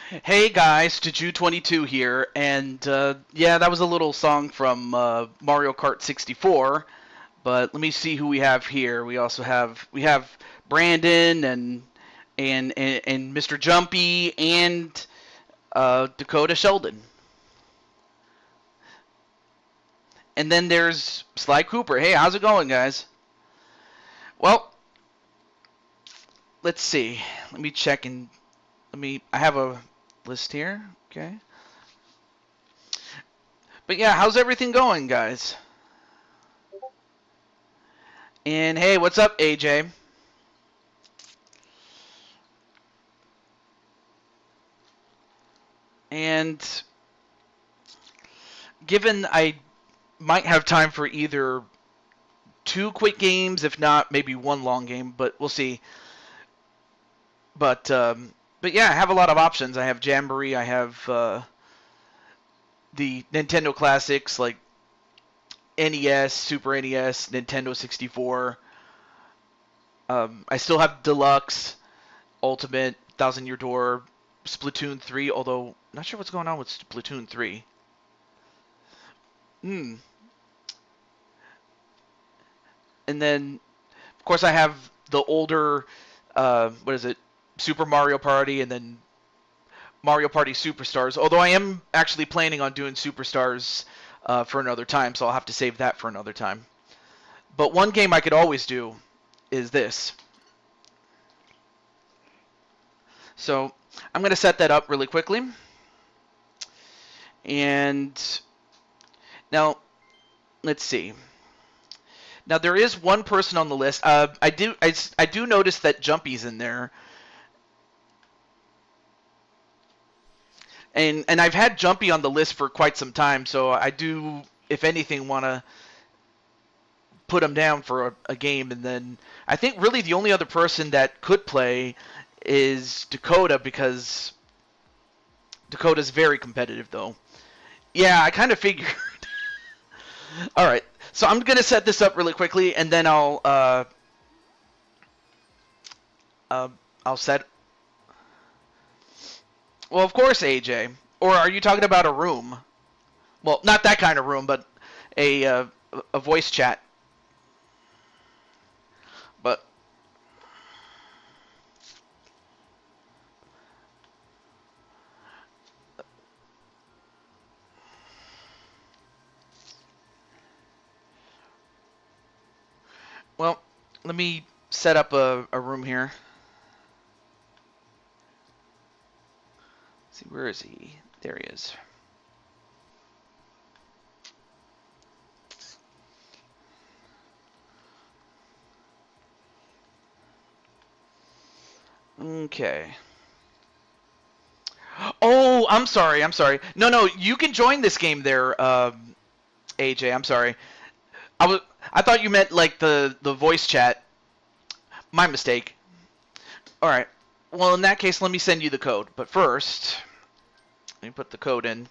Hey guys, Juju22 here, and yeah, that was a little song from Mario Kart 64. But let me see who we have here. We have Brandon and Mr. Jumpy and Dakota Sheldon, and then there's Sly Cooper. Hey, how's it going, guys? Well, let's see. Let me check and I have a list here. Okay. But yeah, how's everything going, guys? And hey, what's up, AJ? And given I might have time for either two quick games, if not maybe one long game, but we'll see. But yeah, I have a lot of options. I have Jamboree. I have the Nintendo classics like NES, Super NES, Nintendo 64. I still have Deluxe, Ultimate, Thousand Year Door, Splatoon 3. Although not sure what's going on with Splatoon 3. Hmm. And then, of course, I have the older, what is it, Super Mario Party, and then Mario Party Superstars. Although I am actually planning on doing Superstars for another time, so I'll have to save that for another time. But one game I could always do is this. So I'm going to set that up really quickly. And now, let's see. Now there is one person on the list. I do notice that Jumpy's in there. And I've had Jumpy on the list for quite some time, so I do, if anything, want to put him down for a game. And then I think really the only other person that could play is Dakota, because Dakota's very competitive, though. Yeah, I kind of figured. All right, so I'm gonna set this up really quickly, and then I'll set. Well, of course, AJ. Or are you talking about a room? Well, not that kind of room, but a voice chat. But well, let me set up a room here. Let's see, where is he? There he is. Okay. Oh, I'm sorry. No, you can join this game there, AJ. I'm sorry. I thought you meant like the voice chat. My mistake. All right. Well, in that case, let me send you the code. But first, let me put the code in.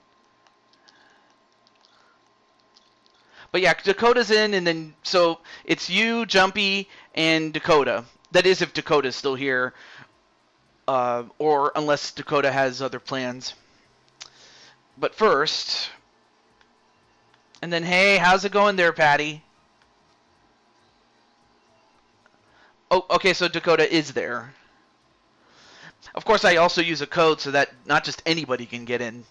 But yeah, Dakota's in, and then so it's you, Jumpy, and Dakota. That is, if Dakota's still here, or unless Dakota has other plans. But first, and then hey, how's it going there, Patty? Oh, okay, so Dakota is there. Of course, I also use a code so that not just anybody can get in.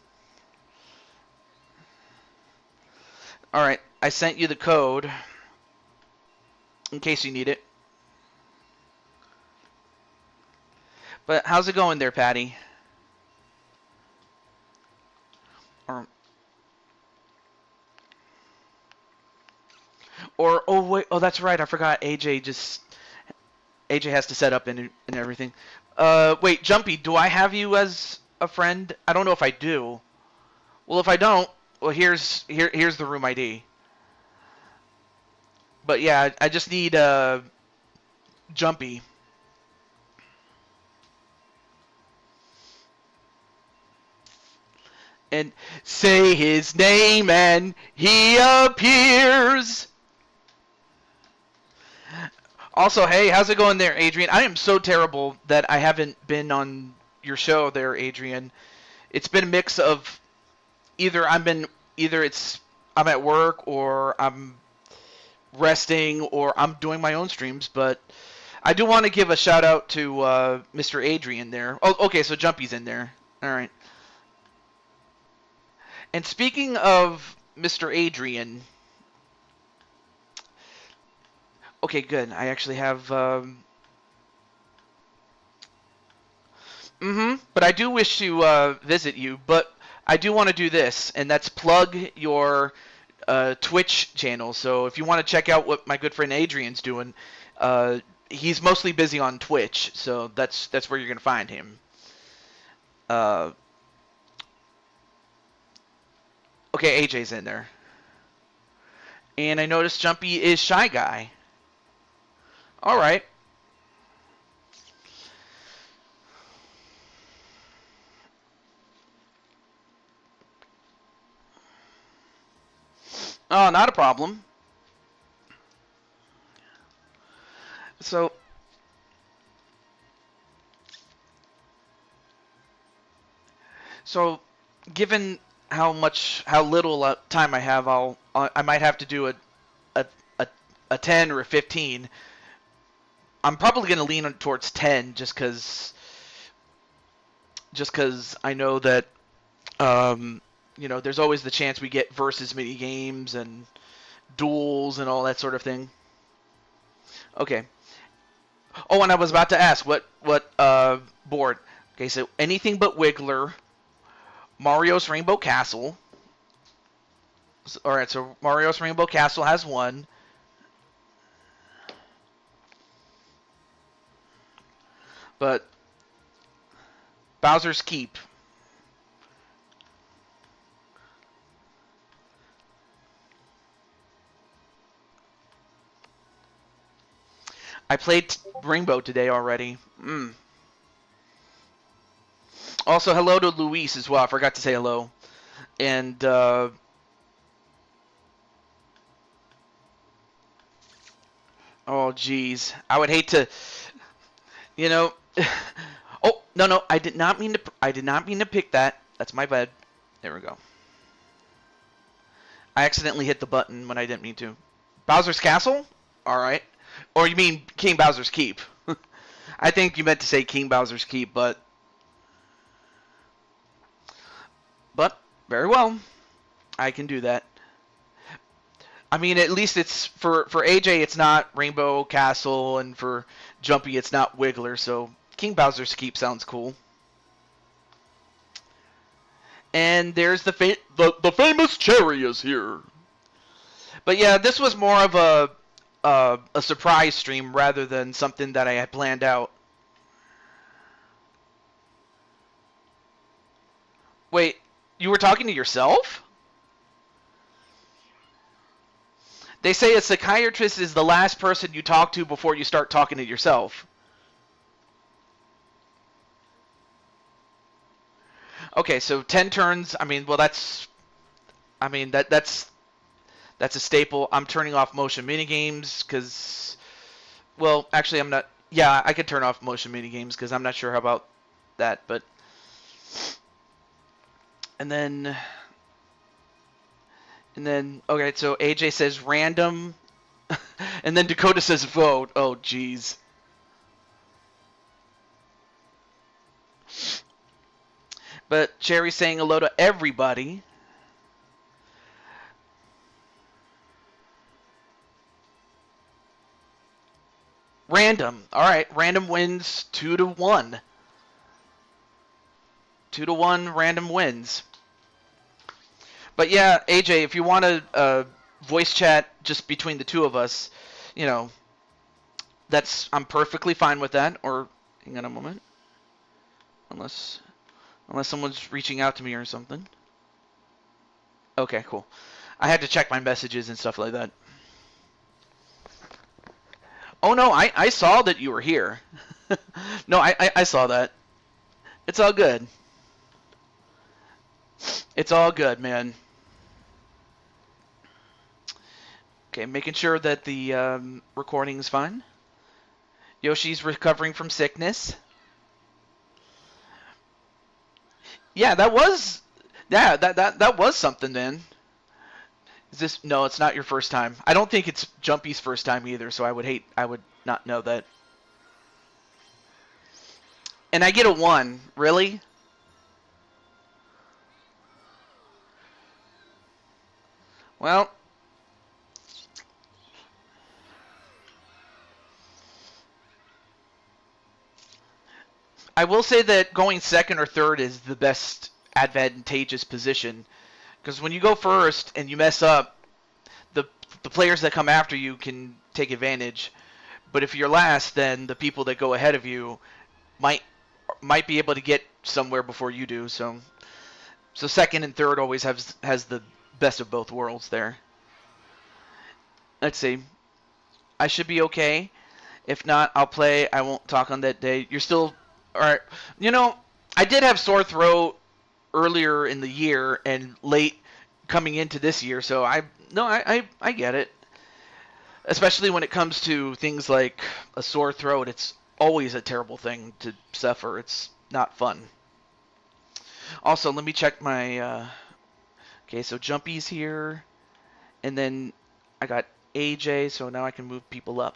All right, I sent you the code in case you need it. But how's it going there, Patty? Or oh wait, oh that's right, I forgot. AJ has to set up and everything. Wait, Jumpy, do I have you as a friend? I don't know if I do. Well, if I don't, well here's the room ID. But yeah, I just need Jumpy. And say his name and he appears. Also, hey, how's it going there, Adrian? I am so terrible that I haven't been on your show there, Adrian. it's been a mix of either I'm at work or I'm resting or I'm doing my own streams, but I do want to give a shout out to Mr. Adrian there. Oh, okay, so Jumpy's in there. All right. And speaking of Mr. Adrian, okay, good. I actually have. But I do wish to visit you. But I do want to do this, and that's plug your Twitch channel. So if you want to check out what my good friend Adrian's doing, he's mostly busy on Twitch. So that's where you're gonna find him. Okay, AJ's in there. And I noticed Jumpy is Shy Guy. All right. Oh, not a problem. So, given how little time I have, I might have to do a, a, a 10 or a 15. I'm probably going to lean towards 10 just because I know that there's always the chance we get versus mini games and duels and all that sort of thing. Okay. Oh, and I was about to ask what board. Okay, so anything but Wiggler, Mario's Rainbow Castle. All right, so Mario's Rainbow Castle has one. But Bowser's Keep. I played Rainbow today already. Also, hello to Luis as well. I forgot to say hello. And oh, geez, I would hate to, Oh, no, I did not mean to pick that. That's my bad. There we go. I accidentally hit the button when I didn't mean to. Bowser's Castle? All right. Or you mean King Bowser's Keep? I think you meant to say King Bowser's Keep, but very well. I can do that. I mean, at least it's for AJ, it's not Rainbow Castle, and for Jumpy, it's not Wiggler. So King Bowser's Keep sounds cool. And there's the famous Cherry is here. But yeah, this was more of a surprise stream rather than something that I had planned out. Wait, you were talking to yourself? They say a psychiatrist is the last person you talk to before you start talking to yourself. Okay, so 10 turns. I mean, well, that's a staple. I'm turning off motion minigames because, well, actually, I'm not. Yeah, I could turn off motion minigames because I'm not sure how about that, but. And then, okay, so AJ says random, and then Dakota says vote. Oh, jeez. But Cherry's saying hello to everybody. Random. All right, random wins 2-1. 2-1 random wins. But yeah, AJ, if you want to voice chat just between the two of us, I'm perfectly fine with that. Or hang on a moment, unless someone's reaching out to me or something. Okay, cool. I had to check my messages and stuff like that. Oh no, I saw that you were here. No, I saw that. It's all good. It's all good, man. Okay, making sure that the recording is fine. Yoshi's recovering from sickness. Yeah, that was. Yeah, that was something then. Is this? No, it's not your first time. I don't think it's Jumpy's first time either. So I would not know that. And I get a 1. Really? Well, I will say that going second or third is the best advantageous position. Because when you go first and you mess up, the the players that come after you can take advantage. But if you're last, then the people that go ahead of you might be able to get somewhere before you do. So second and third always has the best of both worlds there. Let's see. I should be okay. If not, I'll play. I won't talk on that day. You're still all right. You know, I did have sore throat earlier in the year and late coming into this year, so I get it. Especially when it comes to things like a sore throat, it's always a terrible thing to suffer. It's not fun. Also, let me check my. Okay, so Jumpy's here, and then I got AJ, so now I can move people up.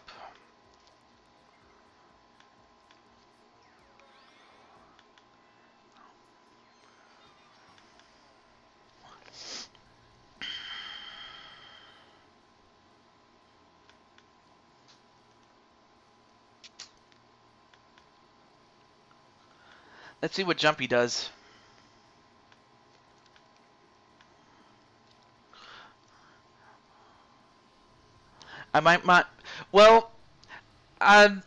Let's see what Jumpy does. I might not. Well, I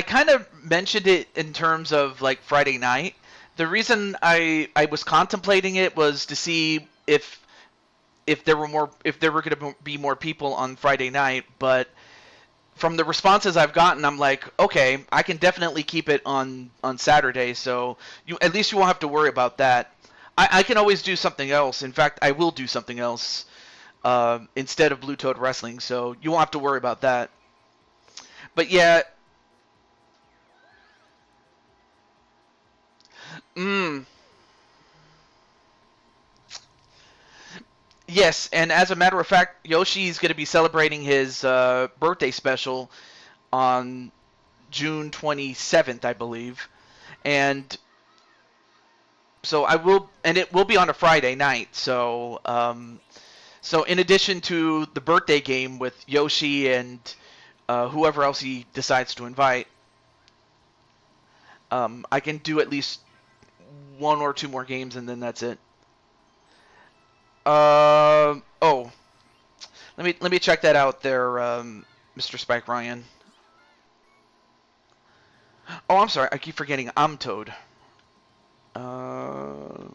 kind of mentioned it in terms of like Friday night. The reason I was contemplating it was to see if there were going to be more people on Friday night, but from the responses I've gotten, I'm like, okay, I can definitely keep it on Saturday, so at least you won't have to worry about that. I can always do something else. In fact, I will do something else instead of Blue Toad Wrestling, so you won't have to worry about that. But yeah, mm, yes, and as a matter of fact, Yoshi's going to be celebrating his birthday special on June 27th, I believe. And so it will be on a Friday night. So in addition to the birthday game with Yoshi and whoever else he decides to invite, I can do at least one or two more games, and then that's it. Oh, let me check that out there, Mr. Spike Ryan. Oh, I'm sorry, I keep forgetting. I'm Toad. Oh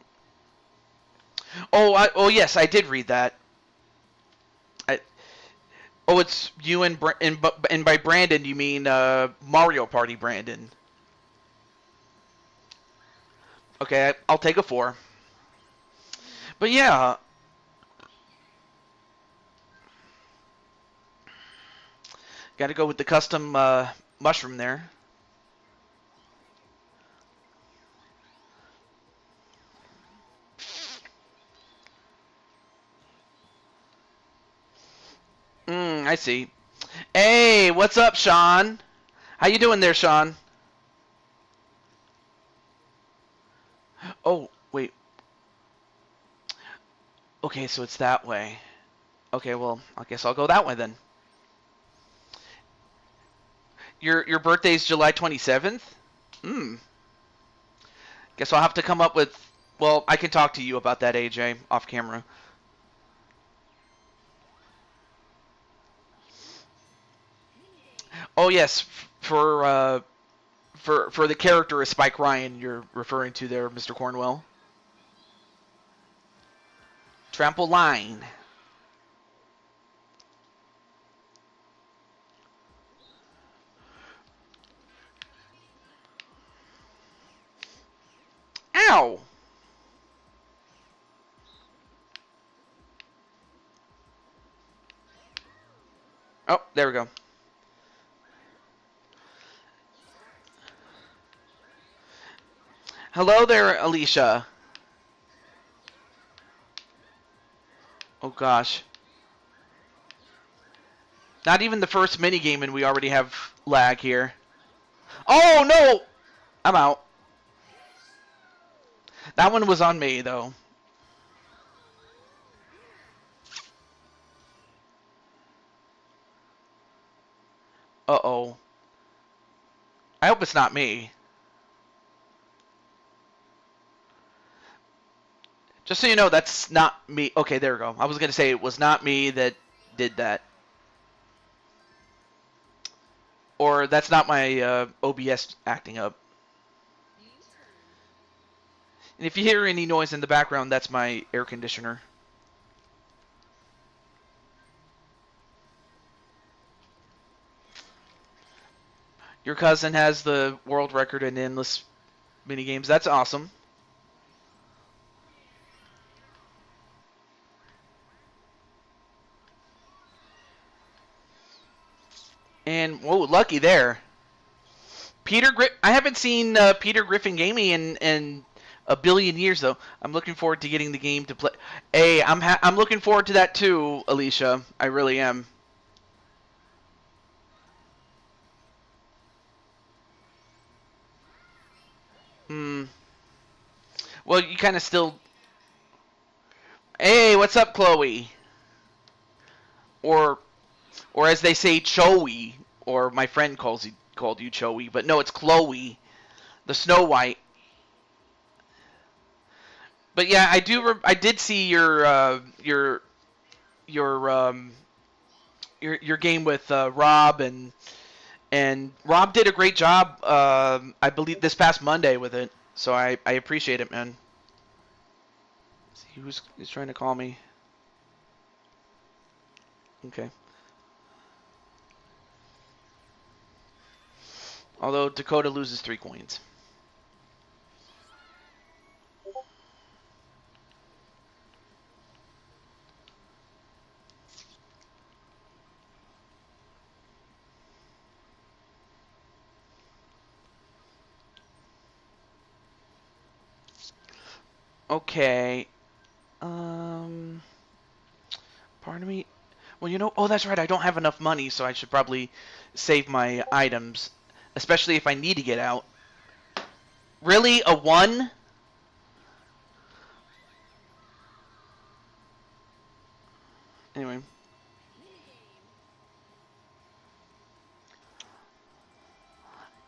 yes, I did read that. Oh, it's you and by Brandon you mean Mario Party Brandon. Okay, I'll take a 4. But yeah, got to go with the custom mushroom there. I see. Hey, what's up, Sean? How you doing there, Sean? Oh, wait. Okay, so it's that way. Okay, well, I guess I'll go that way then. Your birthday's July 27th? Guess I'll have to come up with. Well, I can talk to you about that, AJ, off camera. Oh yes, for the character of Spike Ryan you're referring to there, Mr. Cornwell. Trample line. Ow! Oh, there we go. Hello there, Alicia. Oh gosh. Not even the first minigame and we already have lag here. Oh no! I'm out. That one was on me though. Uh-oh. I hope it's not me. Just so you know, that's not me. Okay, there we go. I was going to say it was not me that did that. Or that's not my OBS acting up. And if you hear any noise in the background, that's my air conditioner. Your cousin has the world record in endless minigames. That's awesome. And, whoa, lucky there. I haven't seen Peter Griffin gaming in a billion years though. I'm looking forward to getting the game to play. Hey, I'm looking forward to that too, Alicia. I really am. Hmm. Well, you kind of still. Hey, what's up, Chloe? Or or as they say, Choey. Or my friend called you Choey, but no, it's Chloe, the Snow White. But yeah, I did see your your game with Rob and Rob did a great job. I believe this past Monday with it, so I appreciate it, man. Let's see who's trying to call me? Okay. Although Dakota loses 3 coins. Okay. Um. Pardon me. Well, you know. Oh, that's right. I don't have enough money, so I should probably save my items, especially if I need to get out. Really, a 1? Anyway.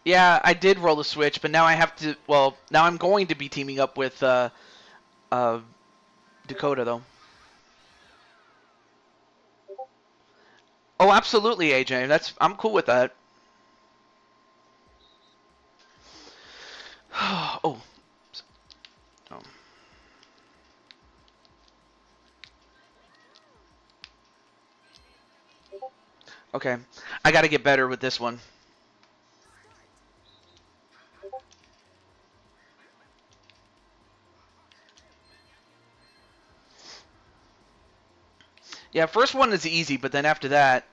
Yeah, I did roll a switch, but now I have to. Well, now I'm going to be teaming up with uh, Dakota, though. Oh, absolutely, AJ. I'm cool with that. Oh. Oh. Okay. I got to get better with this one. Yeah, first one is easy, but then after that.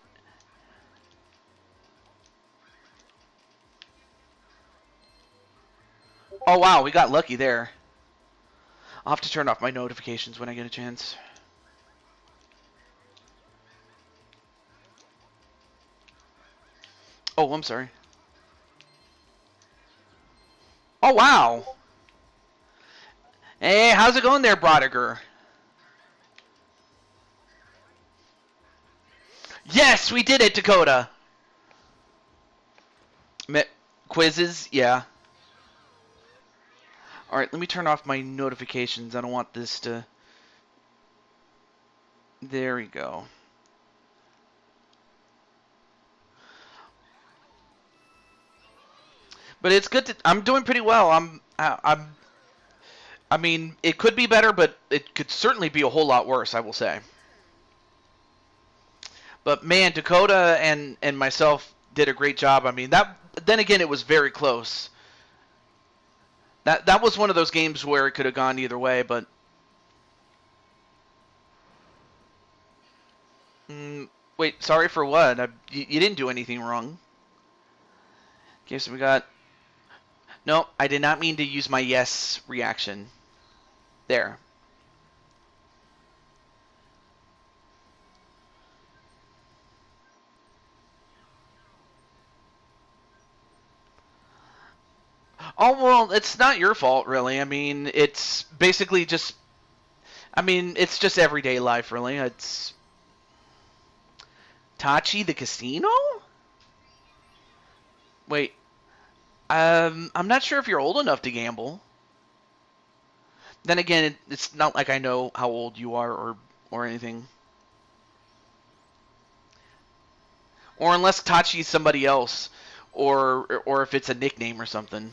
Oh, wow, we got lucky there. I'll have to turn off my notifications when I get a chance. Oh, I'm sorry. Oh, wow. Hey, how's it going there, Brodiger? Yes, we did it, Dakota. Quizzes, yeah. All right, let me turn off my notifications. I don't want this to... There we go. But it's good to... I'm doing pretty well. I mean, it could be better, but it could certainly be a whole lot worse, I will say. But man, Dakota and myself did a great job. I mean, that then again, it was very close. That was one of those games where it could have gone either way, but wait, sorry for what? You didn't do anything wrong. Okay, so we got... No, I did not mean to use my yes reaction. There. Oh, well, it's not your fault, really. I mean, it's basically just. I mean, it's just everyday life, really. It's. Tachi the casino? Wait. I'm not sure if you're old enough to gamble. Then again, it's not like I know how old you are or anything. Or unless Tachi's somebody else, or if it's a nickname or something.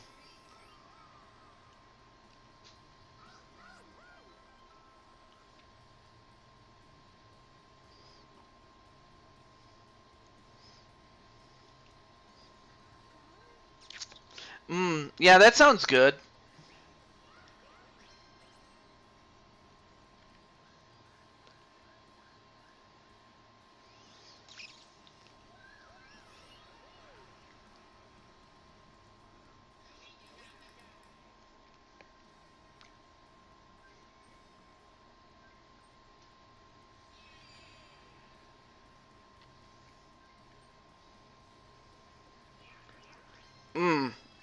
Yeah, that sounds good.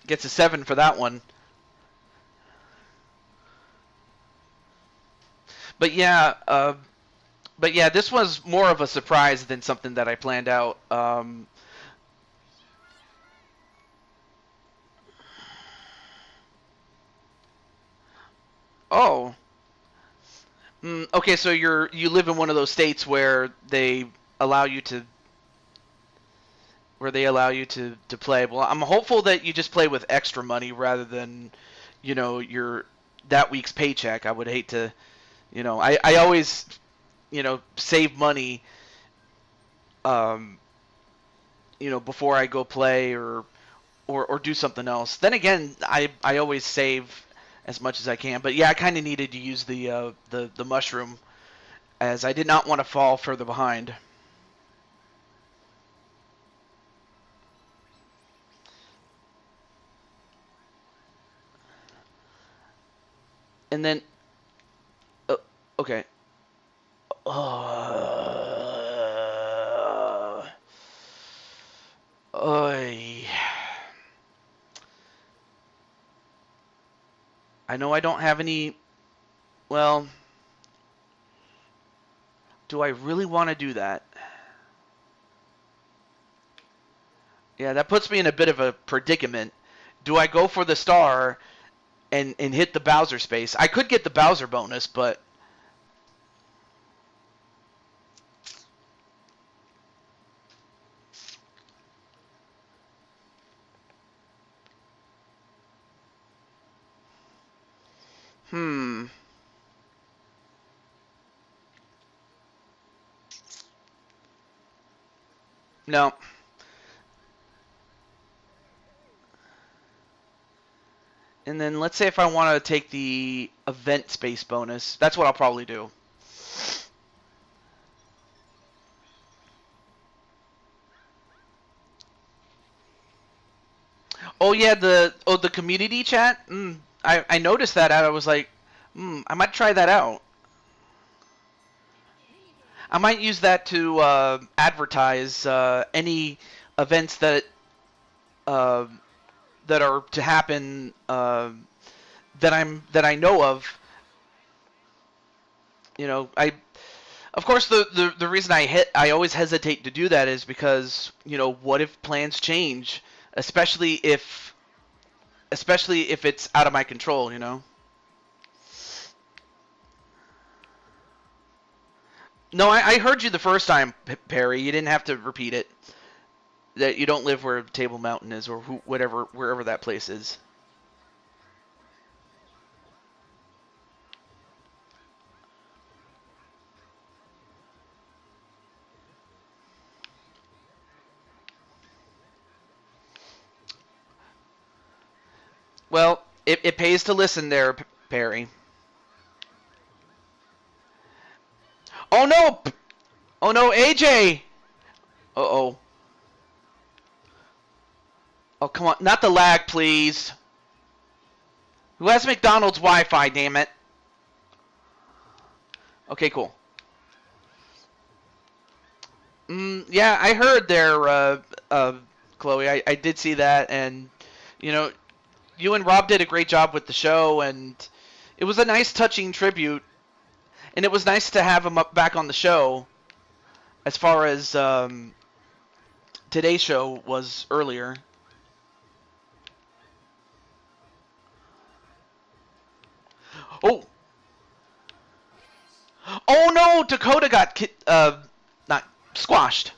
Gets a 7 for that one. But yeah, this was more of a surprise than something that I planned out. Oh, okay. So you live in one of those states allow you to where they allow you to play. Well, I'm hopeful that you just play with extra money rather than, your that week's paycheck. I would hate to, I always, save money, um, before I go play or do something else. Then again, I always save as much as I can. But yeah, I kind of needed to use the mushroom as I did not want to fall further behind. And then, okay. Oy. I know I don't have any. Well, do I really want to do that? Yeah, that puts me in a bit of a predicament. Do I go for the star and hit the Bowser space? I could get the Bowser bonus, but hmm. No. And then let's say if I want to take the event space bonus, that's what I'll probably do. Oh yeah, the community chat. I noticed that. I was like, I might try that out. I might use that to advertise any events uh, that are to happen that I know of. Of course the reason I always hesitate to do that is because what if plans change, especially if it's out of my control. No, I heard you the first time, Perry. You didn't have to repeat it. That you don't live where Table Mountain is, or wherever that place is. Well, it pays to listen there, Perry. Oh no! Oh no, AJ! Uh-oh. Oh, come on. Not the lag, please. Who has McDonald's Wi-Fi, damn it? Okay, cool. Yeah, I heard there, Chloe. I did see that, and, you know, you and Rob did a great job with the show, and it was a nice, touching tribute. And it was nice to have him up back on the show. As far as today's show was earlier. Oh, oh no! Dakota got not squashed.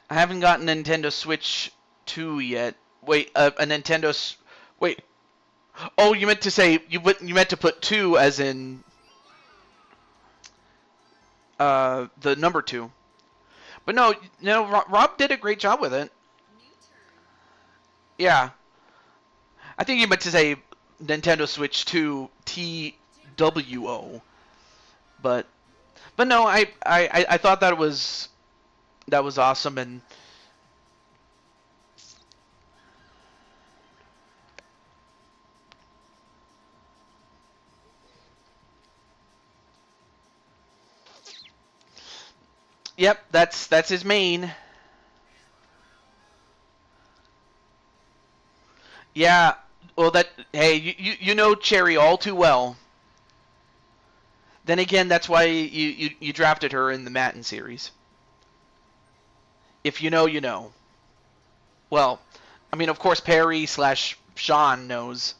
I haven't gotten Nintendo Switch 2 yet. Wait, a Nintendo. Wait. Oh, you meant to say you meant to put 2 as in the number 2. But no, Rob did a great job with it. Yeah, I think you meant to say Nintendo Switch 2 TWO. But no, I thought that was awesome, and yep, that's his main. Yeah, well that hey, you know Cherry all too well. Then again, that's why you drafted her in the Matin series. If you know, you know. Well, I mean, of course, Perry slash Sean knows.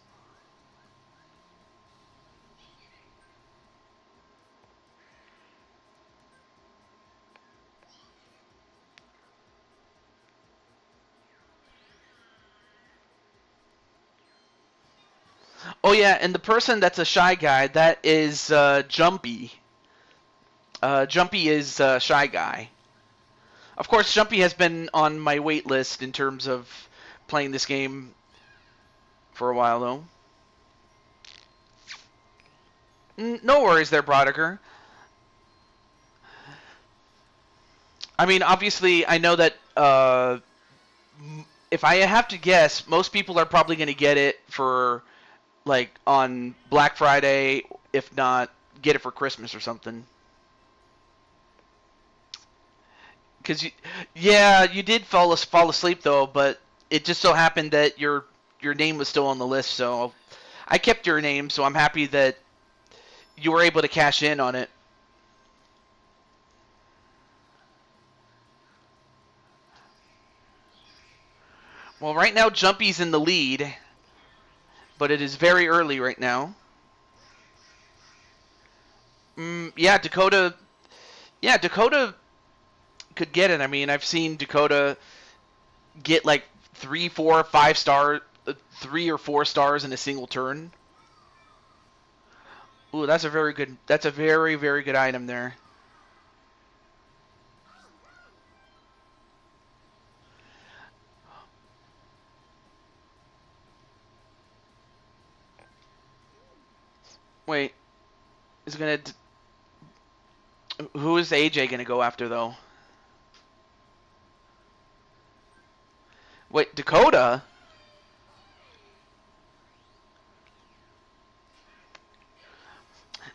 Oh yeah, and the person that's a shy guy, that is Jumpy. Jumpy is Shy Guy. Of course, Jumpy has been on my wait list in terms of playing this game for a while, though. No worries there, Brodiger. I mean, obviously, I know that if I have to guess, most people are probably going to get it for, like, on Black Friday, if not, get it for Christmas or something. Because yeah, you did fall asleep though, but it just so happened that your name was still on the list, so I kept your name. So I'm happy that you were able to cash in on it. Well, right now Jumpy's in the lead, but it is very early right now. Yeah, Dakota. Yeah, Dakota could get it. I mean, I've seen Dakota get like 3, 4, 5 star, 3 or 4 stars in a single turn. Ooh, that's a very good. That's a very very good item there. Wait, is it gonna? Who is AJ gonna go after though? Wait, Dakota?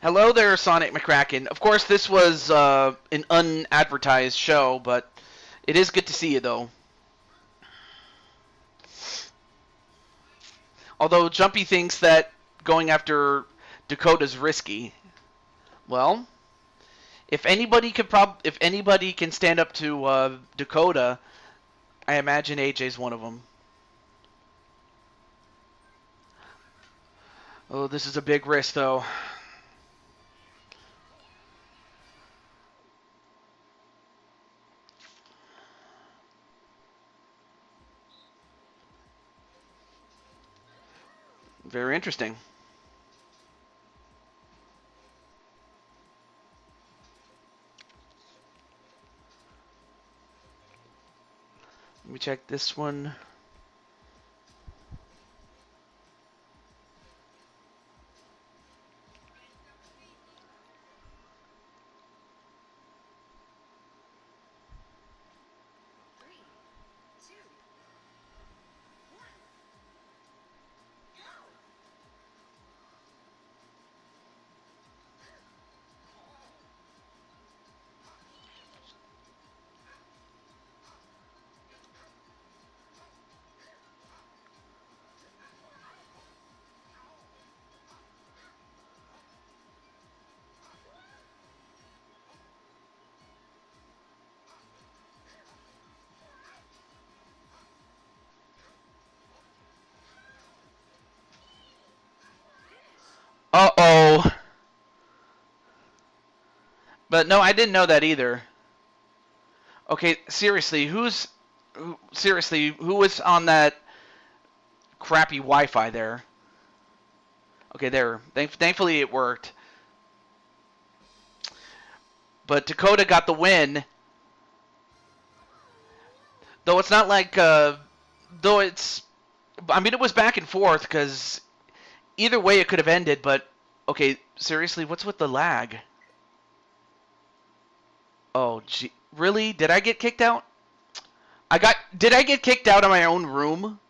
Hello there, Sonic McCracken. Of course, this was an unadvertised show, but it is good to see you though. Although Jumpy thinks that going after Dakota's risky. Well, if anybody can stand up to Dakota, I imagine AJ's one of them. Oh, this is a big risk though. Very interesting. Let me check this one. But no, I didn't know that either. Okay, seriously, who was on that crappy Wi-Fi there? Okay, there. Thankfully it worked. But Dakota got the win. Though it's not like, though it's, I mean, it was back and forth because either way it could have ended. But okay, seriously, what's with the lag? Oh, gee, really? Did I get kicked out? Did I get kicked out of my own room?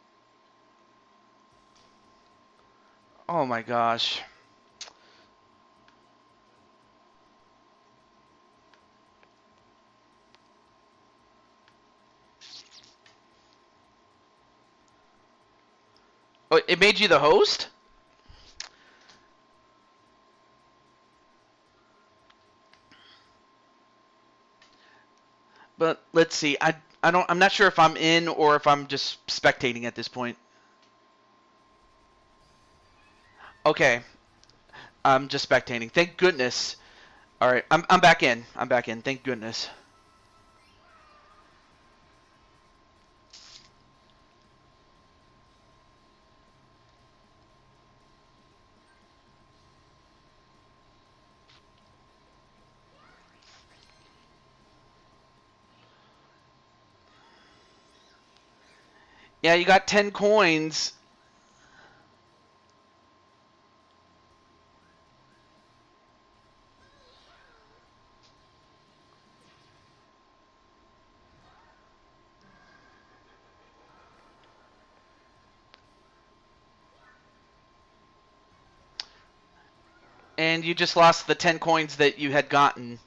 Oh my gosh. Oh, it made you the host? But let's see. I'm not sure if I'm in or if I'm just spectating at this point. Okay. I'm just spectating. Thank goodness. All right. I'm back in. I'm back in. Thank goodness. Yeah, you got 10 coins. And you just lost the 10 coins that you had gotten.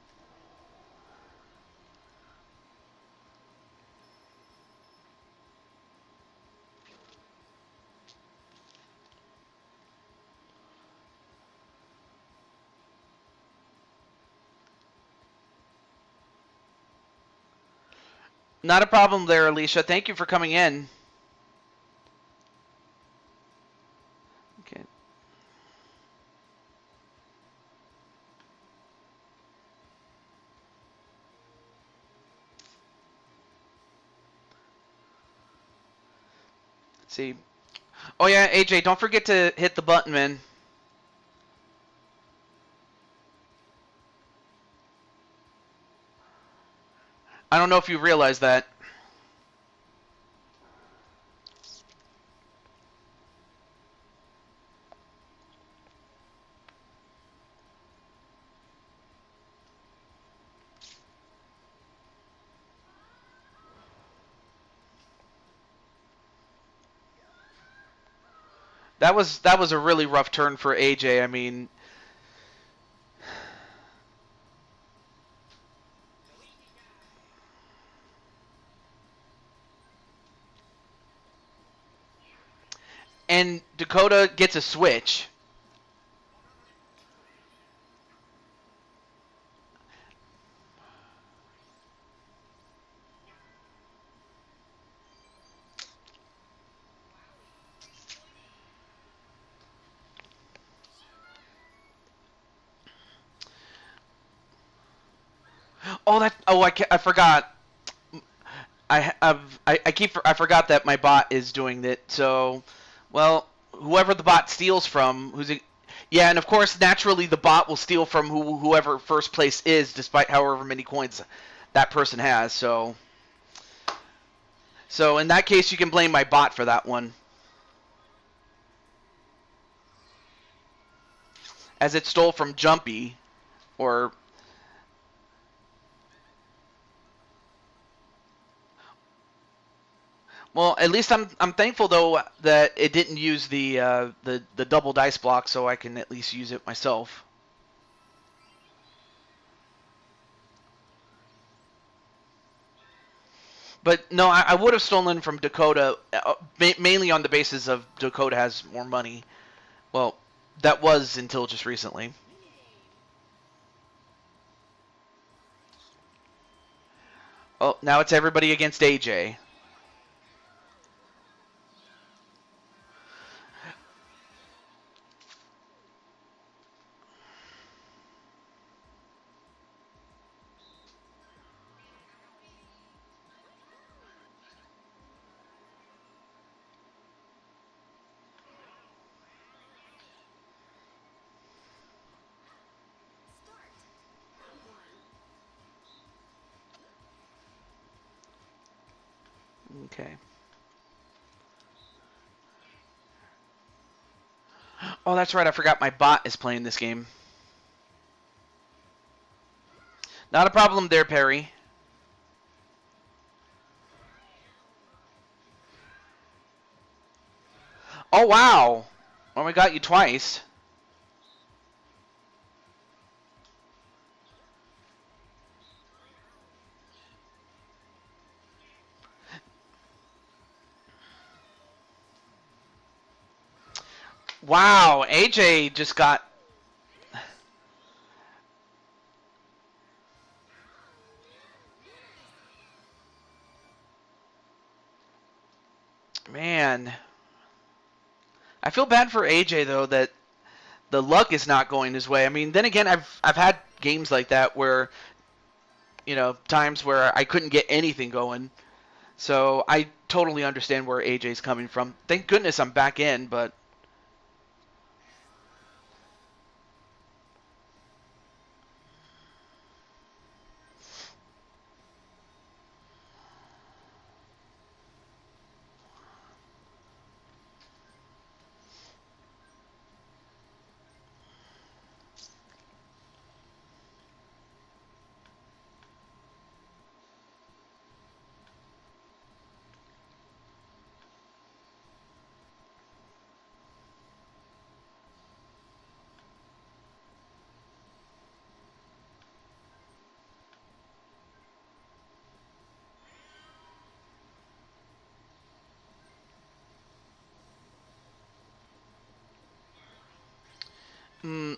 Not a problem there, Alicia. Thank you for coming in. Okay. Let's see. Oh yeah, AJ, don't forget to hit the button, man. I don't know if you realize that. That was a really rough turn for AJ. I mean, and Dakota gets a switch. Oh, I forgot. I forgot that my bot is doing that. So, well, whoever the bot steals from, yeah, and of course, naturally, the bot will steal from whoever first place is, despite however many coins that person has. So in that case, you can blame my bot for that one, as it stole from Jumpy, or well, at least I'm thankful though that it didn't use the double dice block, so I can at least use it myself. But no, I would have stolen from Dakota, mainly on the basis of Dakota has more money. Well, that was until just recently. Oh, now it's everybody against AJ. Okay. Oh, that's right. I forgot my bot is playing this game. Not a problem there, Perry. Oh, wow. Oh, we got you twice. Wow, AJ just got... Man. I feel bad for AJ, though, that the luck is not going his way. I mean, then again, I've had games like that where, you know, times where I couldn't get anything going. So I totally understand where AJ's coming from. Thank goodness I'm back in, but...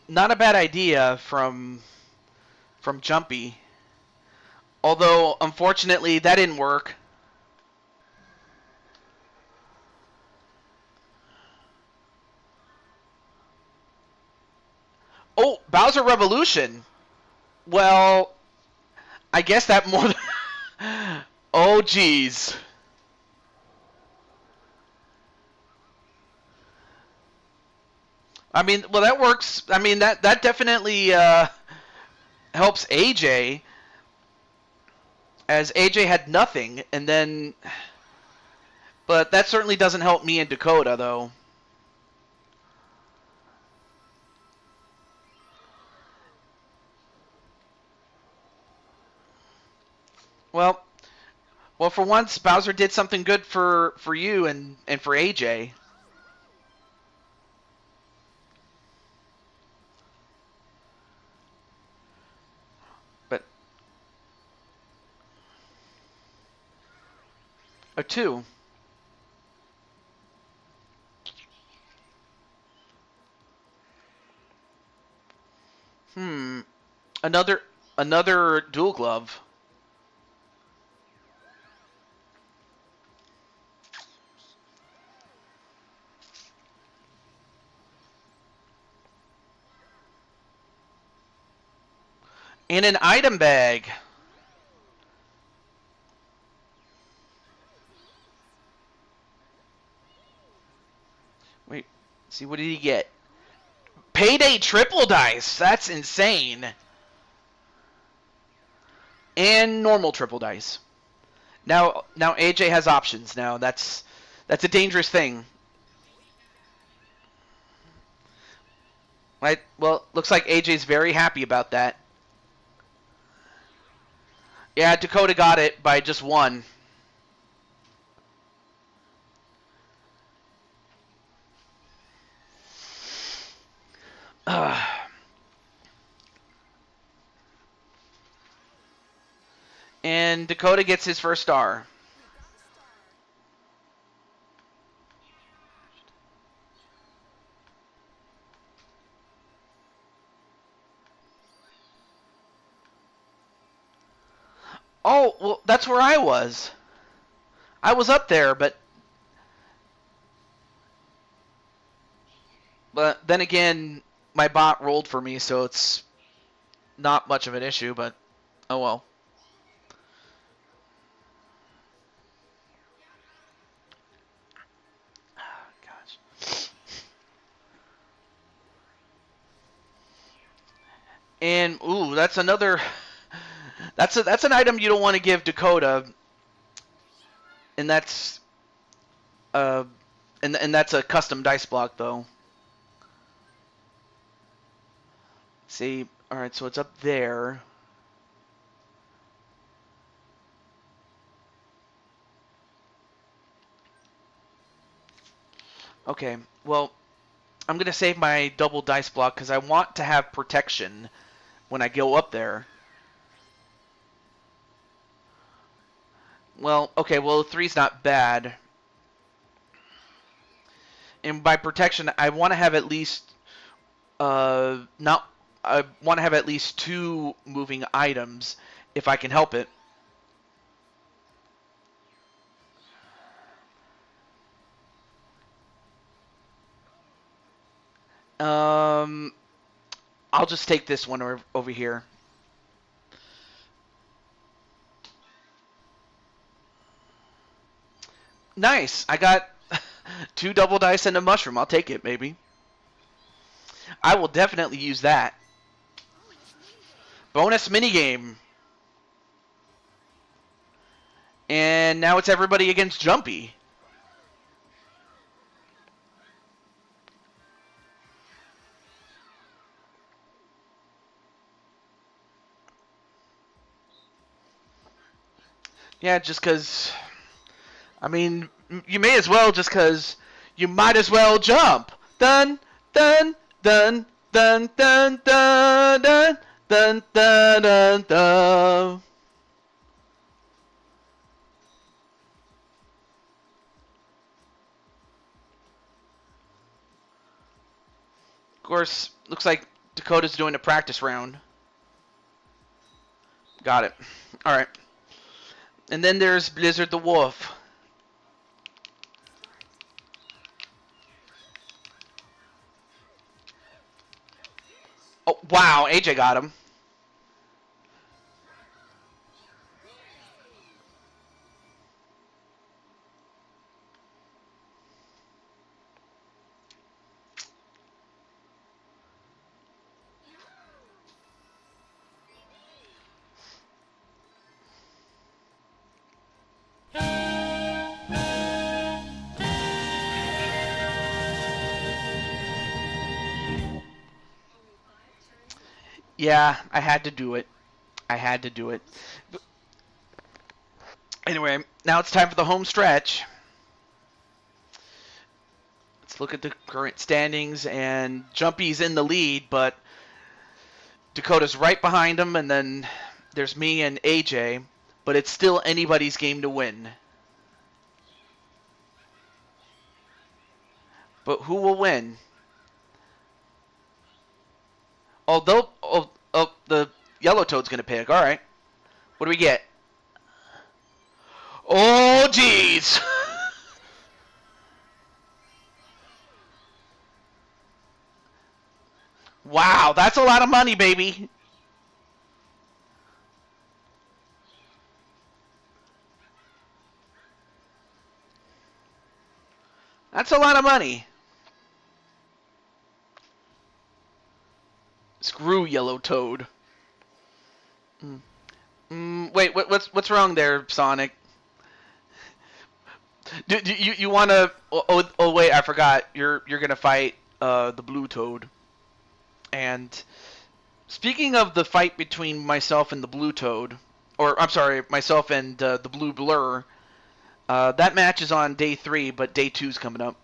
Not a bad idea from Jumpy. Although, unfortunately, that didn't work. Oh, Bowser Revolution. Well, I guess that more than... Oh, jeez. I mean, well, that works. I mean, that definitely helps AJ, as AJ had nothing, and then... But that certainly doesn't help me and Dakota, though. Well, well, for once, Bowser did something good for you and for AJ. But a 2. Hmm. Another dual glove. And an item bag. Wait, see, what did he get? Payday triple dice. That's insane. And normal triple dice. Now AJ has options. Now that's a dangerous thing. Right? Well, looks like AJ's very happy about that. Yeah, Dakota got it by just 1. And Dakota gets his first star. Oh, well, that's where I was. I was up there, but then again, my bot rolled for me, so it's not much of an issue, but oh well. Gosh. And ooh, that's another. That's an item you don't want to give Dakota. And that's uh, and that's a custom dice block though. See, all right, so it's up there. Okay, well, I'm gonna save my double dice block because I want to have protection when I go up there. Well, okay, well, 3's not bad. And by protection, I want to have at least not. I want to have at least 2 moving items if I can help it. I'll just take this one over here. Nice. I got 2 double dice and a mushroom. I'll take it, maybe. I will definitely use that. Bonus minigame. And now it's everybody against Jumpy. Yeah, just because... I mean, you may as well just because you might as well jump. Dun, dun, dun, dun, dun, dun, dun, dun, dun, dun, dun. Of course, looks like Dakota's doing a practice round. Got it. All right. And then there's Blizzard the Wolf. Oh, wow. AJ got him. Yeah, I had to do it. I had to do it. Anyway, now it's time for the home stretch. Let's look at the current standings, and Jumpy's in the lead, but Dakota's right behind him, and then there's me and AJ, but it's still anybody's game to win. But who will win? Although, the yellow toad's going to pick. All right. What do we get? Oh, jeez. Wow, that's a lot of money, baby. That's a lot of money. Screw yellow toad. Wait, what's wrong there, Sonic? Do you want to? Oh wait, I forgot. You're gonna fight the blue toad. And speaking of the fight between myself and the blue toad, or I'm sorry, myself and the blue blur, that match is on day 3, but day 2's coming up.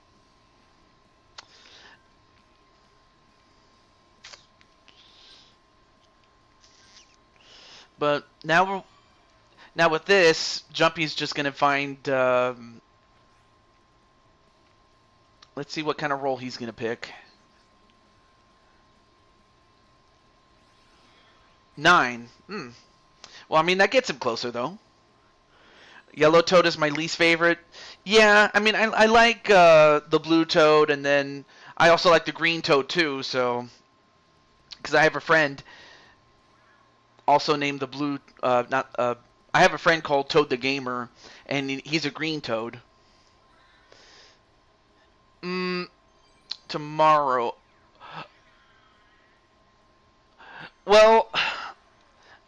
But now with this, Jumpy's just gonna find. Let's see what kind of role he's gonna pick. 9. Well, I mean that gets him closer though. Yellow toad is my least favorite. Yeah, I mean I like the blue toad, and then I also like the green toad too. So, because I have a friend also named the blue. I have a friend called Toad the Gamer, and he's a green toad. Tomorrow. Well,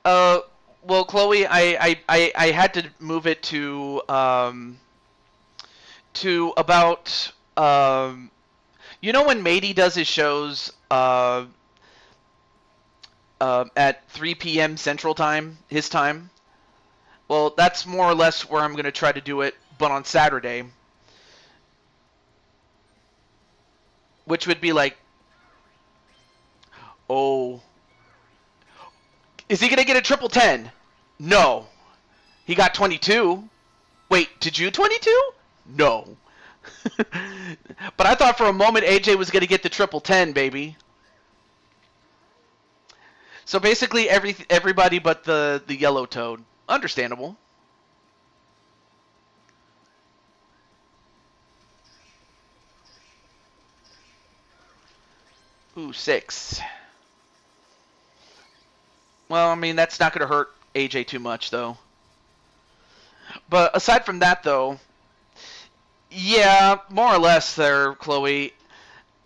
well, Chloe, I had to move it to to about you know when Matey does his shows at 3 p.m. Central Time, his time. Well, that's more or less where I'm going to try to do it, but on Saturday, which would be like, oh, is he going to get a triple 10? No. He got 22. Wait, did you 22? No. But I thought for a moment AJ was going to get the triple 10, baby. So basically everybody but the yellow toad. Understandable. Ooh, 6. Well, I mean, that's not going to hurt AJ too much, though. But aside from that, though, yeah, more or less there, Chloe.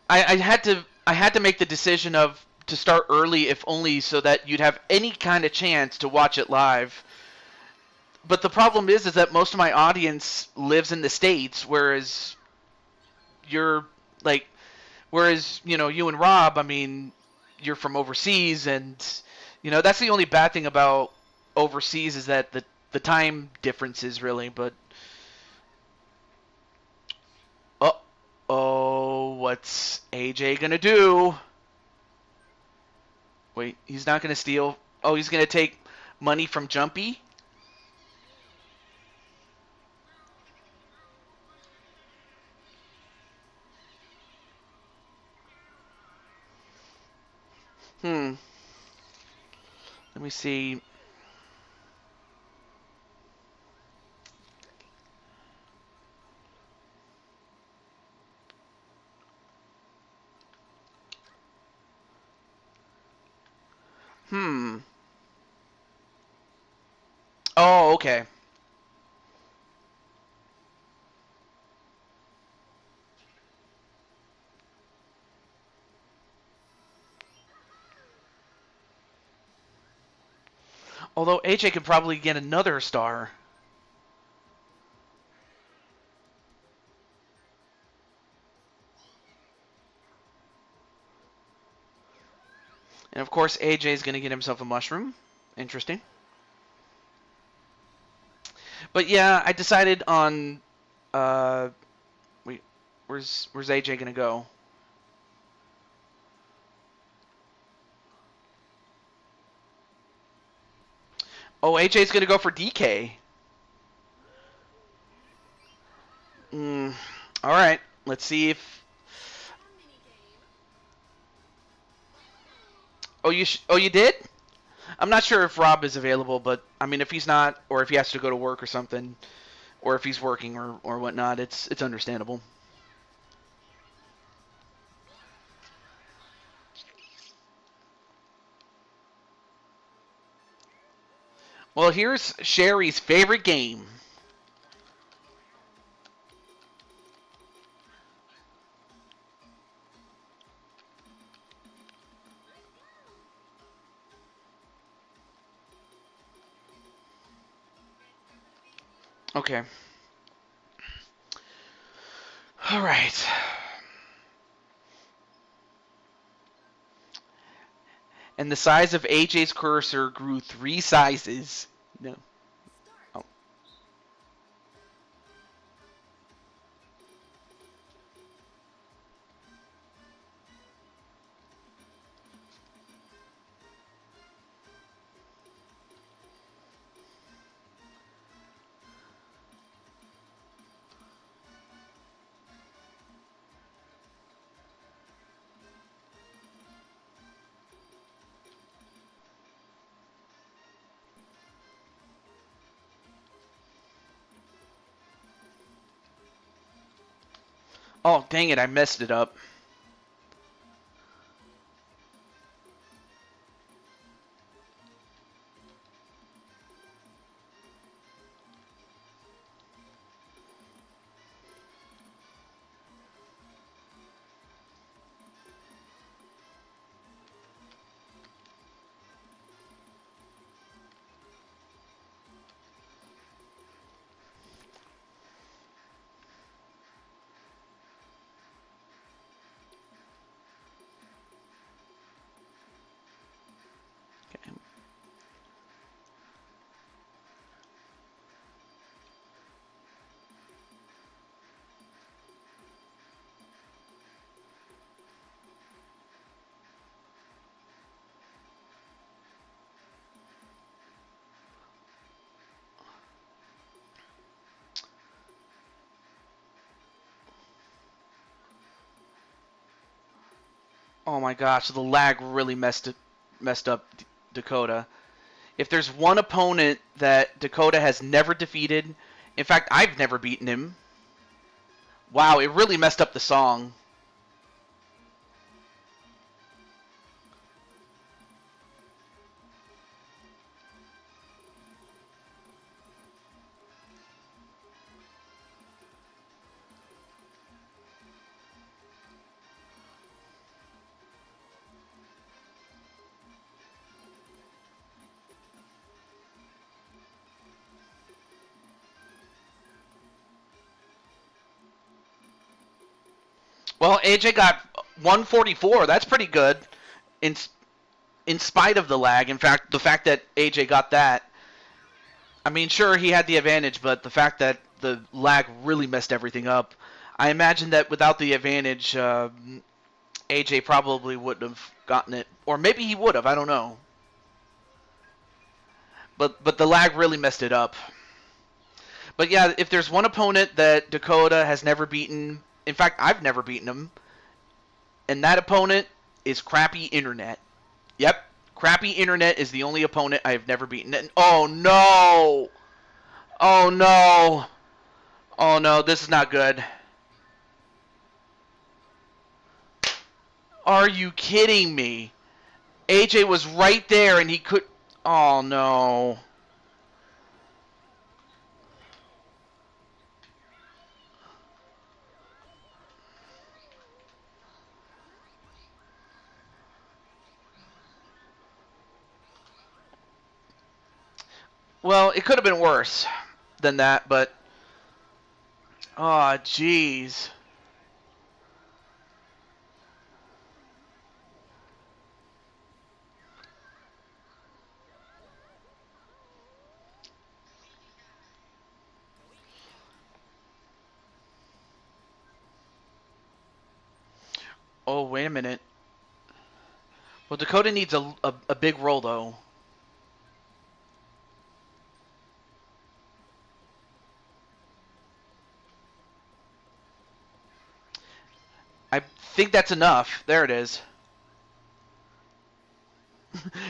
I had to make the decision of to start early, if only so that you'd have any kind of chance to watch it live. But the problem is that most of my audience lives in the States, whereas you're like, whereas you and Rob, I mean, you're from overseas, and that's the only bad thing about overseas is that the time differences really. But what's AJ gonna do? Wait, he's not gonna steal. Oh, he's gonna take money from Jumpy. Let me see. Oh, okay. Although AJ could probably get another star. And of course, AJ is going to get himself a mushroom. Interesting. But yeah, I decided on. Wait, where's AJ going to go? Oh, AJ's going to go for DK. All right, let's see if. Oh, you did? I'm not sure if Rob is available, but I mean, if he's not, or if he has to go to work or something, or if he's working or whatnot, it's understandable. Well, here's Sherry's favorite game. Okay. All right. And the size of AJ's cursor grew 3 sizes. No. Oh. Oh, dang it, I messed it up. Oh my gosh, the lag really messed up Dakota. If there's one opponent that Dakota has never defeated, in fact, I've never beaten him. Wow, it really messed up the song. Well, AJ got 144. That's pretty good, in in spite of the lag. In fact, the fact that AJ got that, I mean, sure he had the advantage, but the fact that the lag really messed everything up. I imagine that without the advantage, AJ probably wouldn't have gotten it, or maybe he would have. I don't know. But the lag really messed it up. But yeah, if there's one opponent that Dakota has never beaten, in fact, I've never beaten him, and that opponent is crappy internet. Yep, crappy internet is the only opponent I have never beaten. And, oh no! Oh no! Oh no, this is not good. Are you kidding me? AJ was right there and he could. Oh no. Well, it could have been worse than that, but. Oh, jeez. Oh, wait a minute. Well, Dakota needs a big roll, though. I think that's enough. There it is.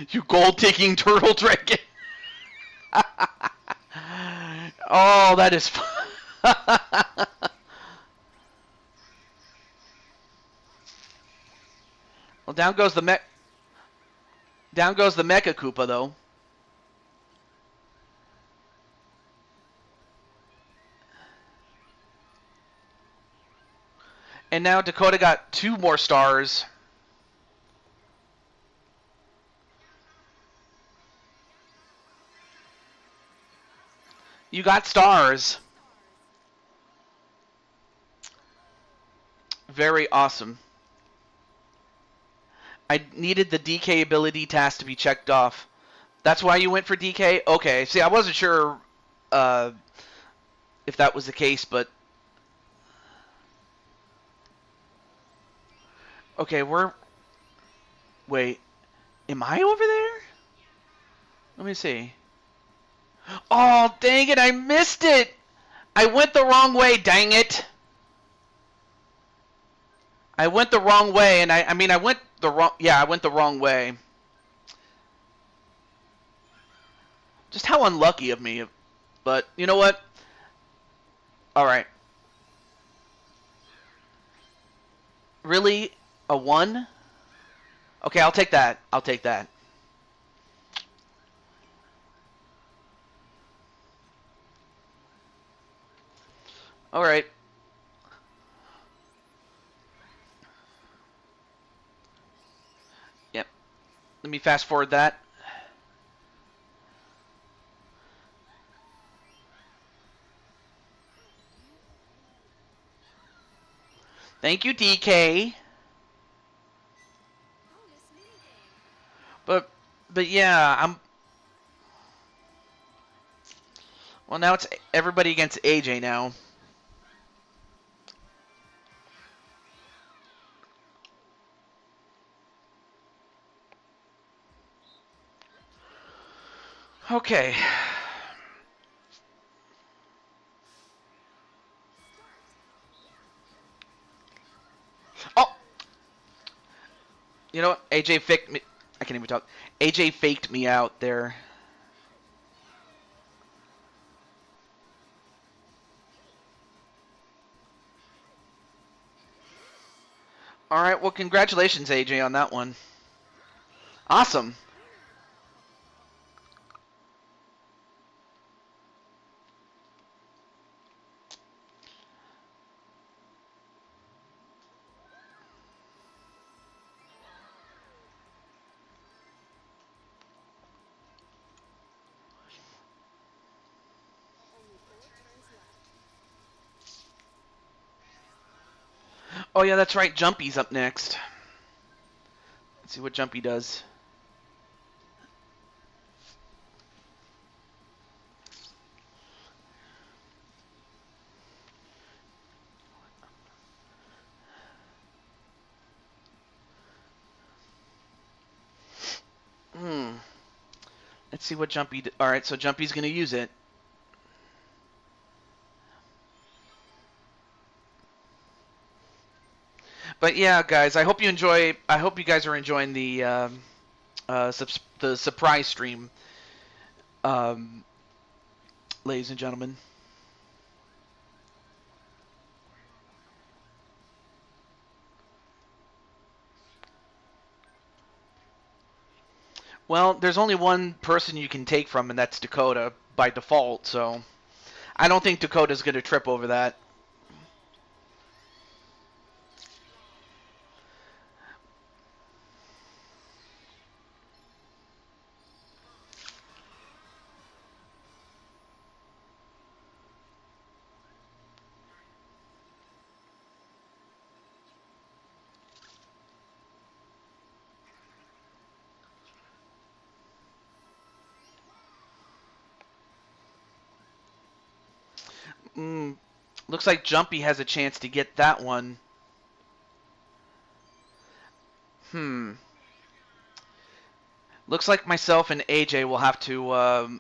You gold-taking turtle dragon. Oh, that is fun. Well, down goes the Mecha Koopa, though. And now Dakota got 2 more stars. You got stars. Very awesome. I needed the DK ability task to be checked off. That's why you went for DK? Okay. See, I wasn't sure if that was the case, but... Okay, Wait. Am I over there? Let me see. Oh, dang it, I missed it! I went the wrong way, dang it! I went the wrong way, and I mean, I went the wrong... Yeah, I went the wrong way. Just how unlucky of me. But, you know what? Alright. Really? A 1? Okay, I'll take that. I'll take that. Alright. Yep. Let me fast forward that. Thank you, DK. But yeah, well, now it's everybody against AJ now. Okay. Oh! You know what? AJ faked me. I can't even talk. AJ faked me out there. All right. Well, congratulations, AJ, on that one. Awesome. Oh yeah, that's right. Jumpy's up next. Let's see what Jumpy does. Let's see what Jumpy. All right, so Jumpy's gonna use it. But yeah, guys, I hope you enjoy. I hope you guys are enjoying the surprise stream, um, ladies and gentlemen. Well, there's only one person you can take from, and that's Dakota by default. So I don't think Dakota's gonna trip over that. Mm, looks like Jumpy has a chance to get that one. Hmm. Looks like myself and AJ will have to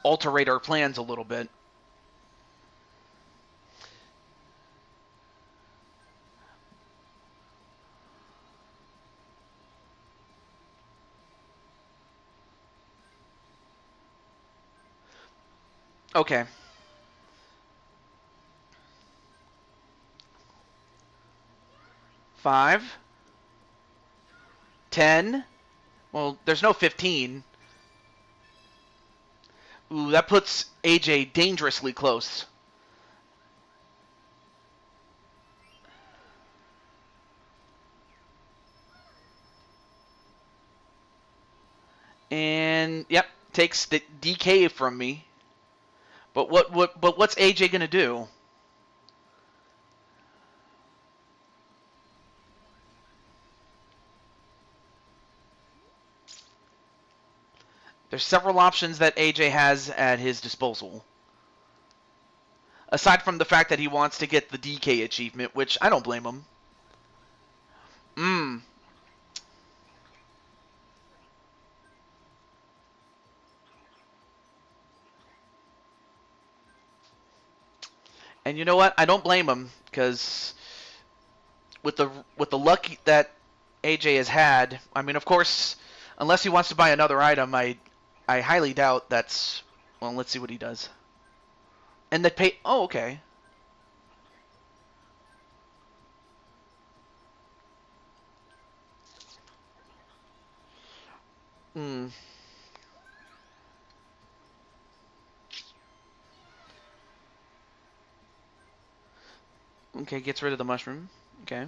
alterate our plans a little bit. Okay. 5, 10. Well, there's no 15. Ooh, that puts AJ dangerously close. And yep, takes the DK from me. But what's AJ gonna do? There's several options that AJ has at his disposal. Aside from the fact that he wants to get the DK achievement, which I don't blame him. Mmm. And you know what? I don't blame him because with the luck that AJ has had, I mean, of course, unless he wants to buy another item, I highly doubt that's. Well, let's see what he does. And the pay. Oh, okay. Hmm. Okay, gets rid of the mushroom. Okay.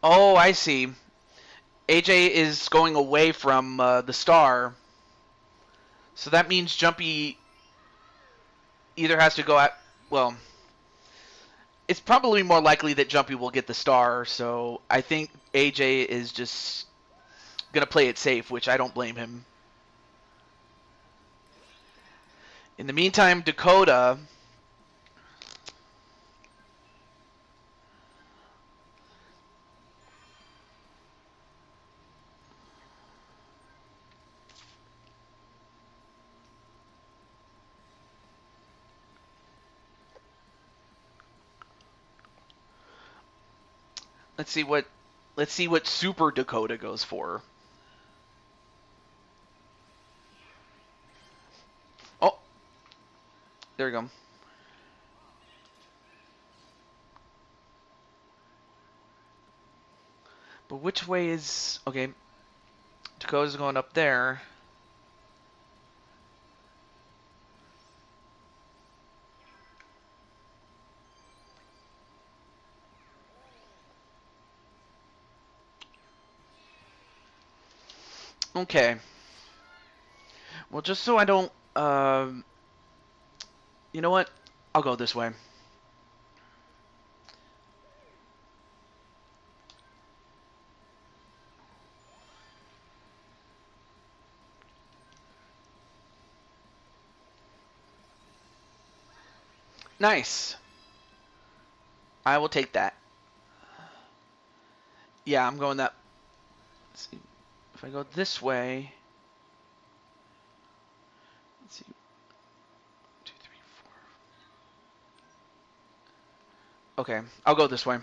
Oh, I see. AJ is going away from the star, so that means Jumpy either has to go at. Well, it's probably more likely that Jumpy will get the star. So I think AJ is just going to play it safe, which I don't blame him. In the meantime, Dakota's let's see what Super Dakota goes for. Oh, there we go. But which way is... Okay, Dakota's going up there. Okay. Well, just so I don't... you know what? I'll go this way. Nice. I will take that. Yeah, I'm going that... Let's see. If I go this way... Let's see. 2, 3, 4. Okay, I'll go this way.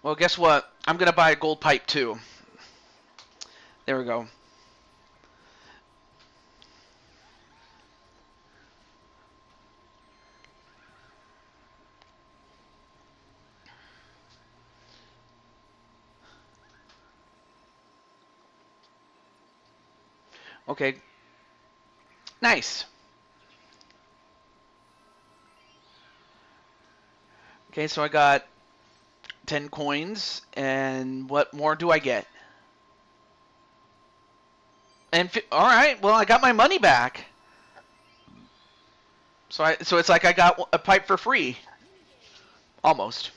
Well, guess what? I'm going to buy a gold pipe, too. There we go. Okay. Nice. Okay, so I got 10 coins, and what more do I get? And all right, well, I got my money back. So it's like I got a pipe for free. Almost.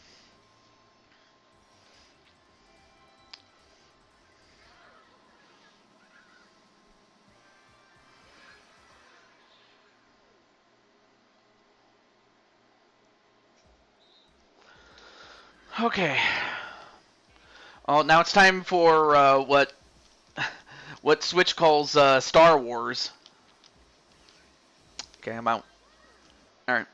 Okay. Oh, now it's time for what Switch calls Star Wars. Okay, I'm out. All right.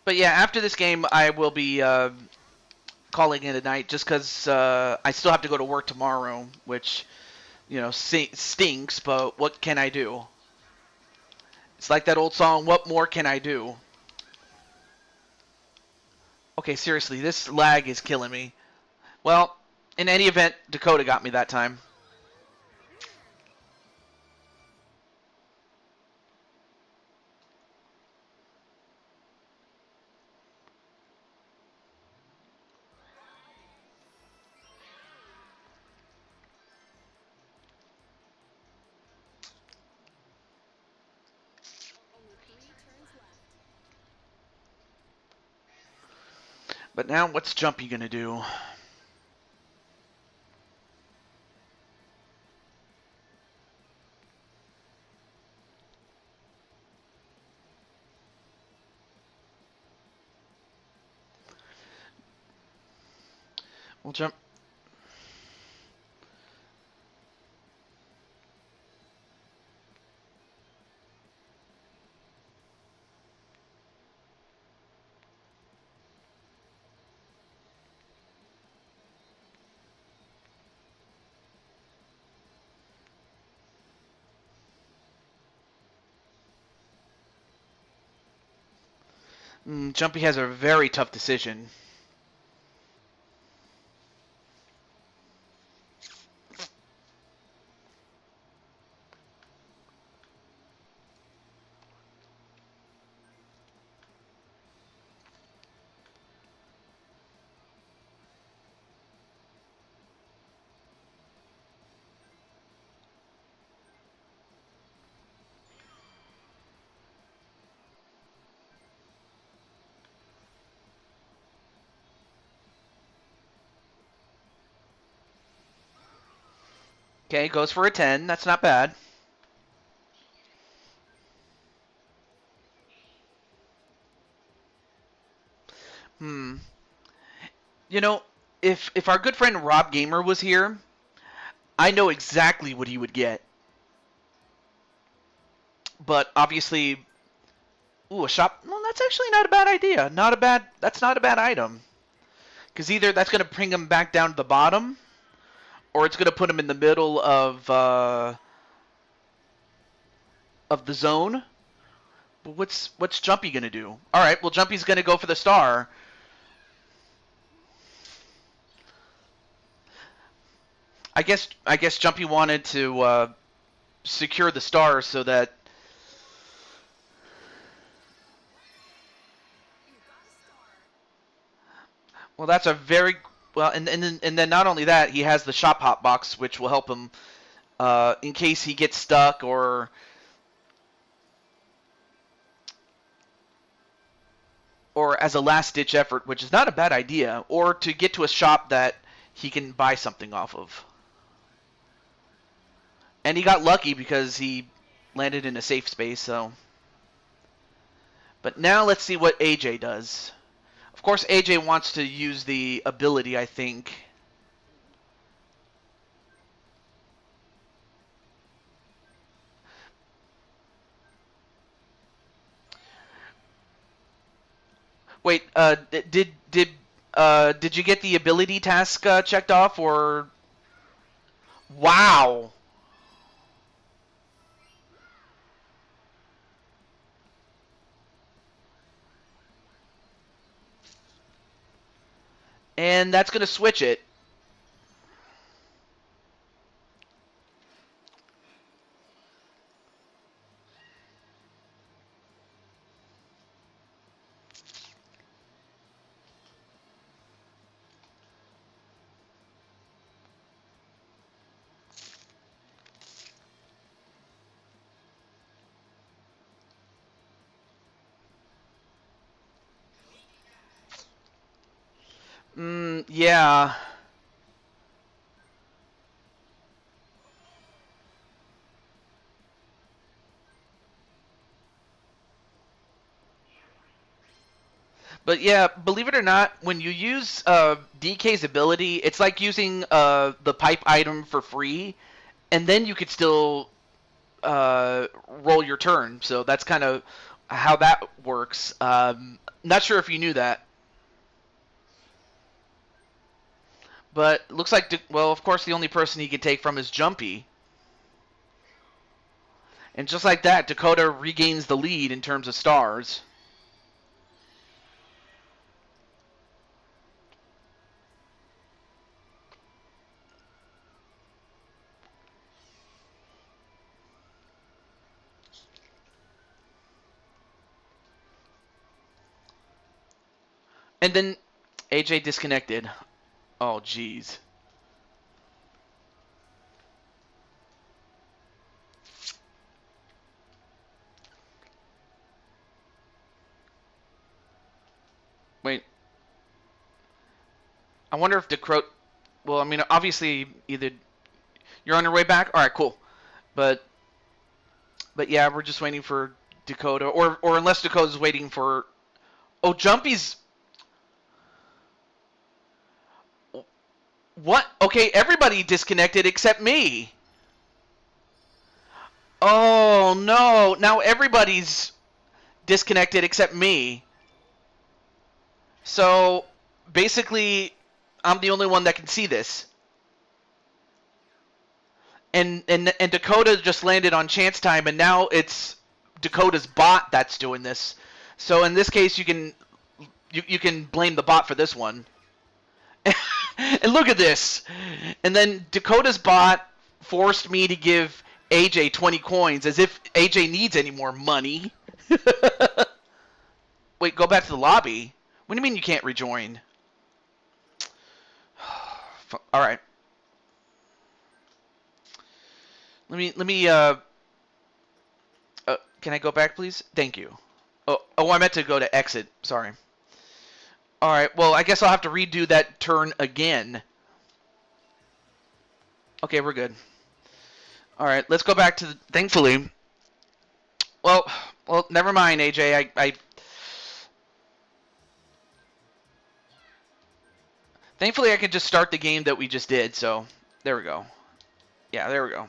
But yeah, after this game, I will be calling it a night, just because I still have to go to work tomorrow, which, you know, stinks. But what can I do? It's like that old song, "What more can I do?" Okay, seriously, this lag is killing me. Well, in any event, Dakota got me that time. But now, what's Jumpy gonna do? We'll jump. Jumpy has a very tough decision. Okay, goes for a 10. That's not bad. Hmm. You know, if our good friend Rob Gamer was here, I know exactly what he would get. But obviously, ooh, a shop. Well, that's actually not a bad idea. Not a bad. That's not a bad item. Because either that's going to bring him back down to the bottom, or it's going to put him in the middle of the zone. But what's Jumpy going to do? All right. Well, Jumpy's going to go for the star. I guess Jumpy wanted to secure the star so that. Well, that's a very well, and then not only that, he has the shop hop box, which will help him in case he gets stuck or as a last ditch effort, which is not a bad idea, or to get to a shop that he can buy something off of. And he got lucky because he landed in a safe space. So, but now let's see what AJ does. Of course, AJ wants to use the ability, I think. Wait, did you get the ability task checked off, or? Wow. And that's gonna switch it. Yeah. But yeah, believe it or not, when you use DK's ability, it's like using the pipe item for free, and then you could still roll your turn. So that's kind of how that works. Not sure if you knew that, but looks like well, of course, the only person he can take from is Jumpy, and just like that, Dakota regains the lead in terms of stars. And then AJ disconnected. Oh, jeez. Wait. I wonder if Dakota. Well, I mean, obviously, either you're on your way back. All right, cool. But yeah, we're just waiting for Dakota, or unless Dakota's waiting for. Oh, Jumpy's. What? Okay, everybody disconnected except me. Oh no! Now everybody's disconnected except me. So basically, I'm the only one that can see this. And Dakota just landed on chance time, and now it's Dakota's bot that's doing this. So in this case, you can blame the bot for this one. And look at this. And then Dakota's bot forced me to give AJ 20 coins, as if AJ needs any more money. Wait, go back to the lobby. What do you mean you can't rejoin? All right. Let me can I go back, please? Thank you. Oh, I meant to go to exit. Sorry. All right. Well, I guess I'll have to redo that turn again. Okay, we're good. All right, let's go back to the, thankfully. Well, never mind, AJ. I thankfully I can just start the game that we just did. So there we go. Yeah, there we go.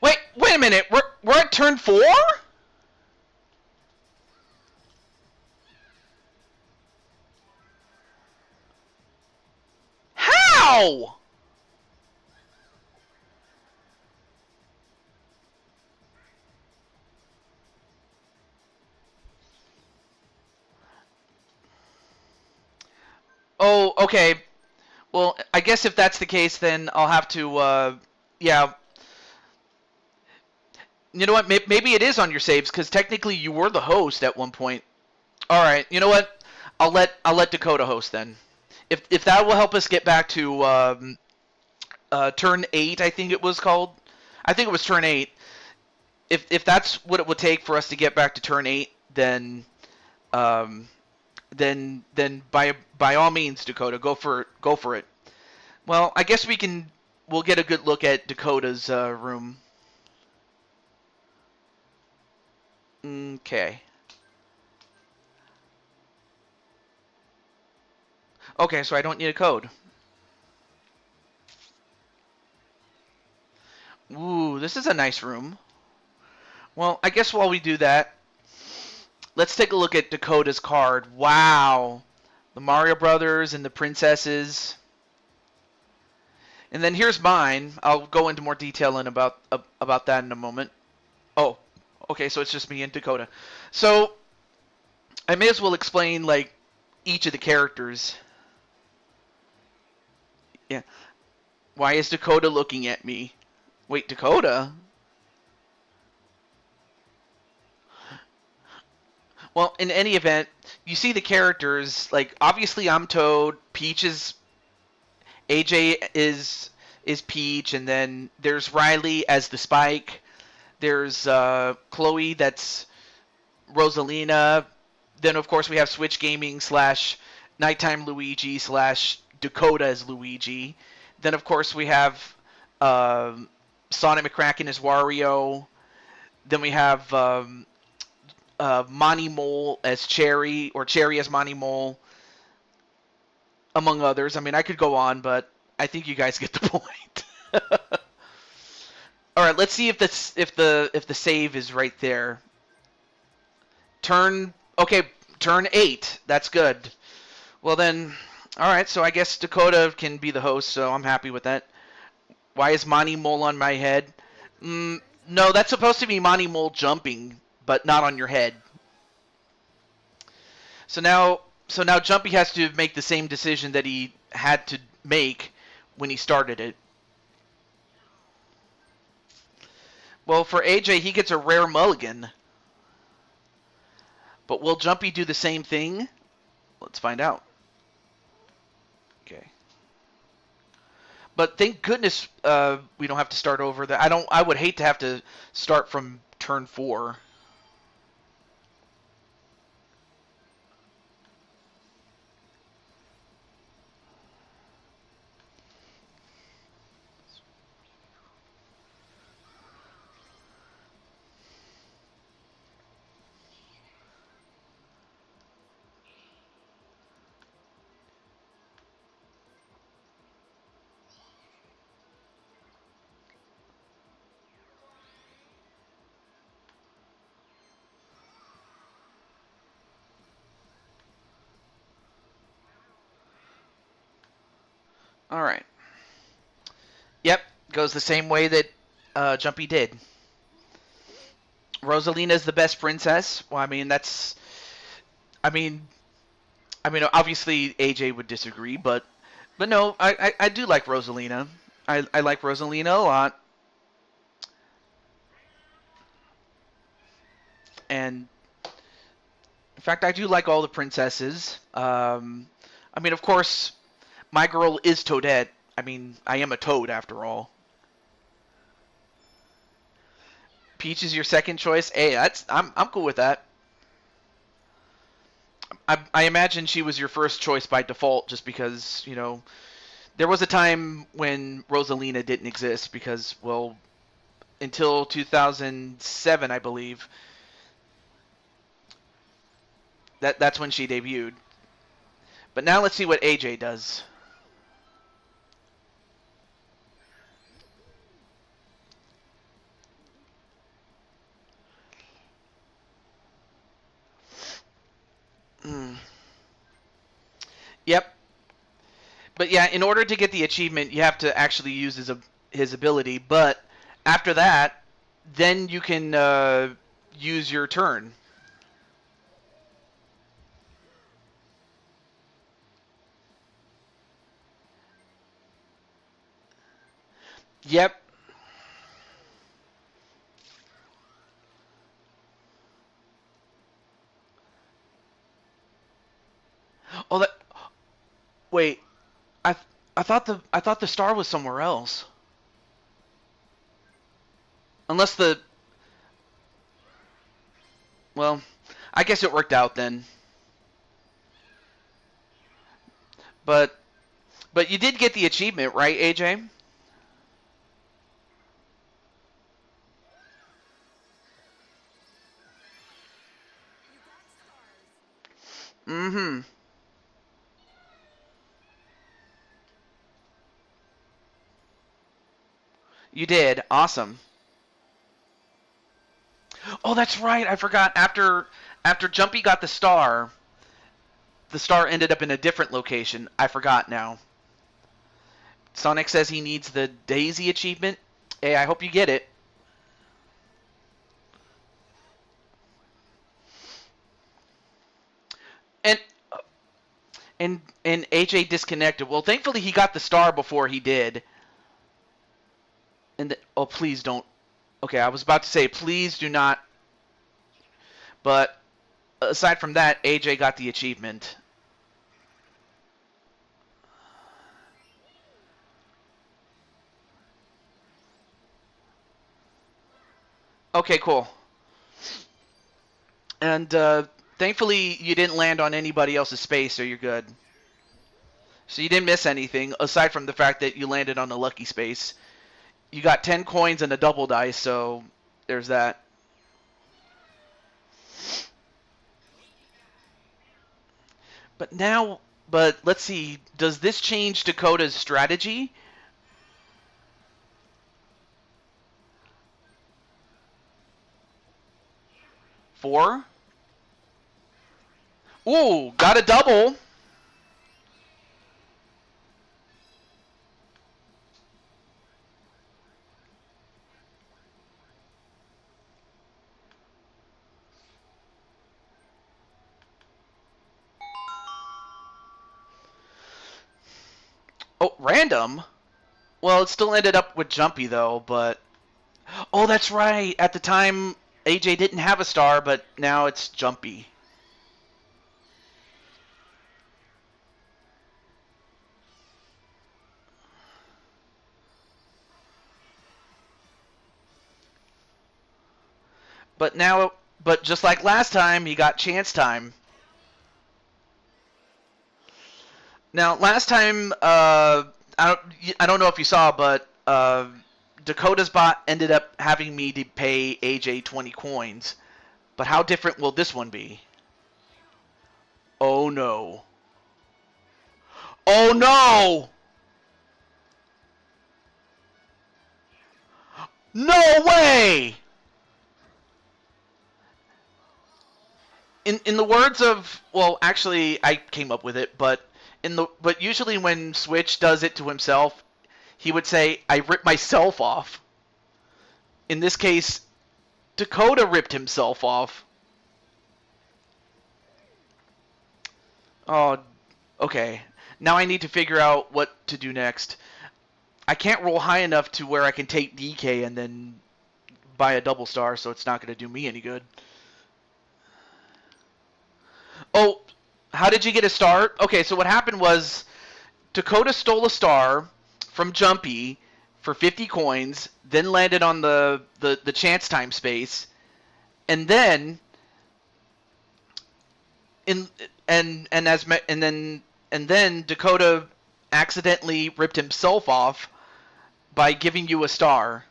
What? Wait a minute. We're at turn 4? How? Oh, okay. Well, I guess if that's the case, then I'll have to. Yeah. You know what? Maybe it is on your saves because technically you were the host at one point. All right. You know what? I'll let Dakota host then. If that will help us get back to turn 8, I think it was called. I think it was turn 8. If that's what it would take for us to get back to turn 8, then um, then by all means, Dakota, go for it. Well, I guess we'll get a good look at Dakota's room. Okay. Okay, so I don't need a code. Ooh, this is a nice room. Well, I guess while we do that, let's take a look at Dakota's card. Wow. The Mario Brothers and the princesses. And then here's mine. I'll go into more detail about that in a moment. Oh, okay, so it's just me and Dakota. So I may as well explain like each of the characters. Yeah. Why is Dakota looking at me? Wait, Dakota? Well, in any event, you see the characters. Like, obviously, I'm Toad. Peach is AJ is Peach, and then there's Riley as the Spike. There's Chloe, that's Rosalina. Then of course we have Switch Gaming slash Nighttime Luigi slash Dakota as Luigi. Then of course we have Sonic McCracken as Wario. Then we have Monty Mole as Cherry, or Cherry as Monty Mole, among others. I mean, I could go on, but I think you guys get the point. All right, let's see if the save is right there. Turn 8. That's good. Well then, all right. So I guess Dakota can be the host. So I'm happy with that. Why is Monty Mole on my head? No, that's supposed to be Monty Mole jumping, but not on your head. So now Jumpy has to make the same decision that he had to make when he started it. Well, for AJ, he gets a rare mulligan. But will Jumpy do the same thing? Let's find out. Okay. But thank goodness we don't have to start over. I would hate to have to start from turn 4. All right. Yep, goes the same way that Jumpy did. Rosalina's the best princess. Well, I mean that's. I mean, obviously AJ would disagree, but no, I do like Rosalina. I like Rosalina a lot, and in fact, I do like all the princesses. I mean, of course, my girl is Toadette. I mean, I am a toad after all. Peach is your second choice. Hey, I'm cool with that. I imagine she was your first choice by default, just because there was a time when Rosalina didn't exist because, well, until 2007, I believe. That's when she debuted. But now let's see what AJ does. Yep. But yeah, in order to get the achievement, you have to actually use his ability. But after that, then you can use your turn. Yep. Oh, that. Wait. I I thought the star was somewhere else. Unless the. Well, I guess it worked out then. But you did get the achievement, right, AJ? Mm-hmm. You did. Awesome. Oh, that's right. I forgot. After Jumpy got the star ended up in a different location. I forgot now. Sonic says he needs the Daisy achievement. Hey, I hope you get it. And and AJ disconnected. Well, thankfully he got the star before he did. And oh, please don't. Okay, I was about to say please do not. But aside from that, AJ got the achievement. Okay, cool. And thankfully you didn't land on anybody else's space, so you're good. So you didn't miss anything aside from the fact that you landed on a lucky space. You got 10 coins and a double dice, so there's that. But let's see. Does this change Dakota's strategy? 4? Ooh, got a double. Oh, random? Well, it still ended up with Jumpy, though, but... Oh, that's right. At the time, AJ didn't have a star, but now it's Jumpy. But just like last time, he got chance time. Now, last time, I don't know if you saw, but Dakota's bot ended up having me to pay AJ 20 coins. But how different will this one be? Oh no. Oh no! No way! In the words of, well, actually I came up with it, but usually when Switch does it to himself, he would say, "I ripped myself off." In this case, Dakota ripped himself off. Oh, okay. Now I need to figure out what to do next. I can't roll high enough to where I can take DK and then buy a double star, so it's not going to do me any good. Oh, how did you get a star? Okay, so what happened was Dakota stole a star from Jumpy for 50 coins, then landed on the chance time space, and then in and then Dakota accidentally ripped himself off by giving you a star.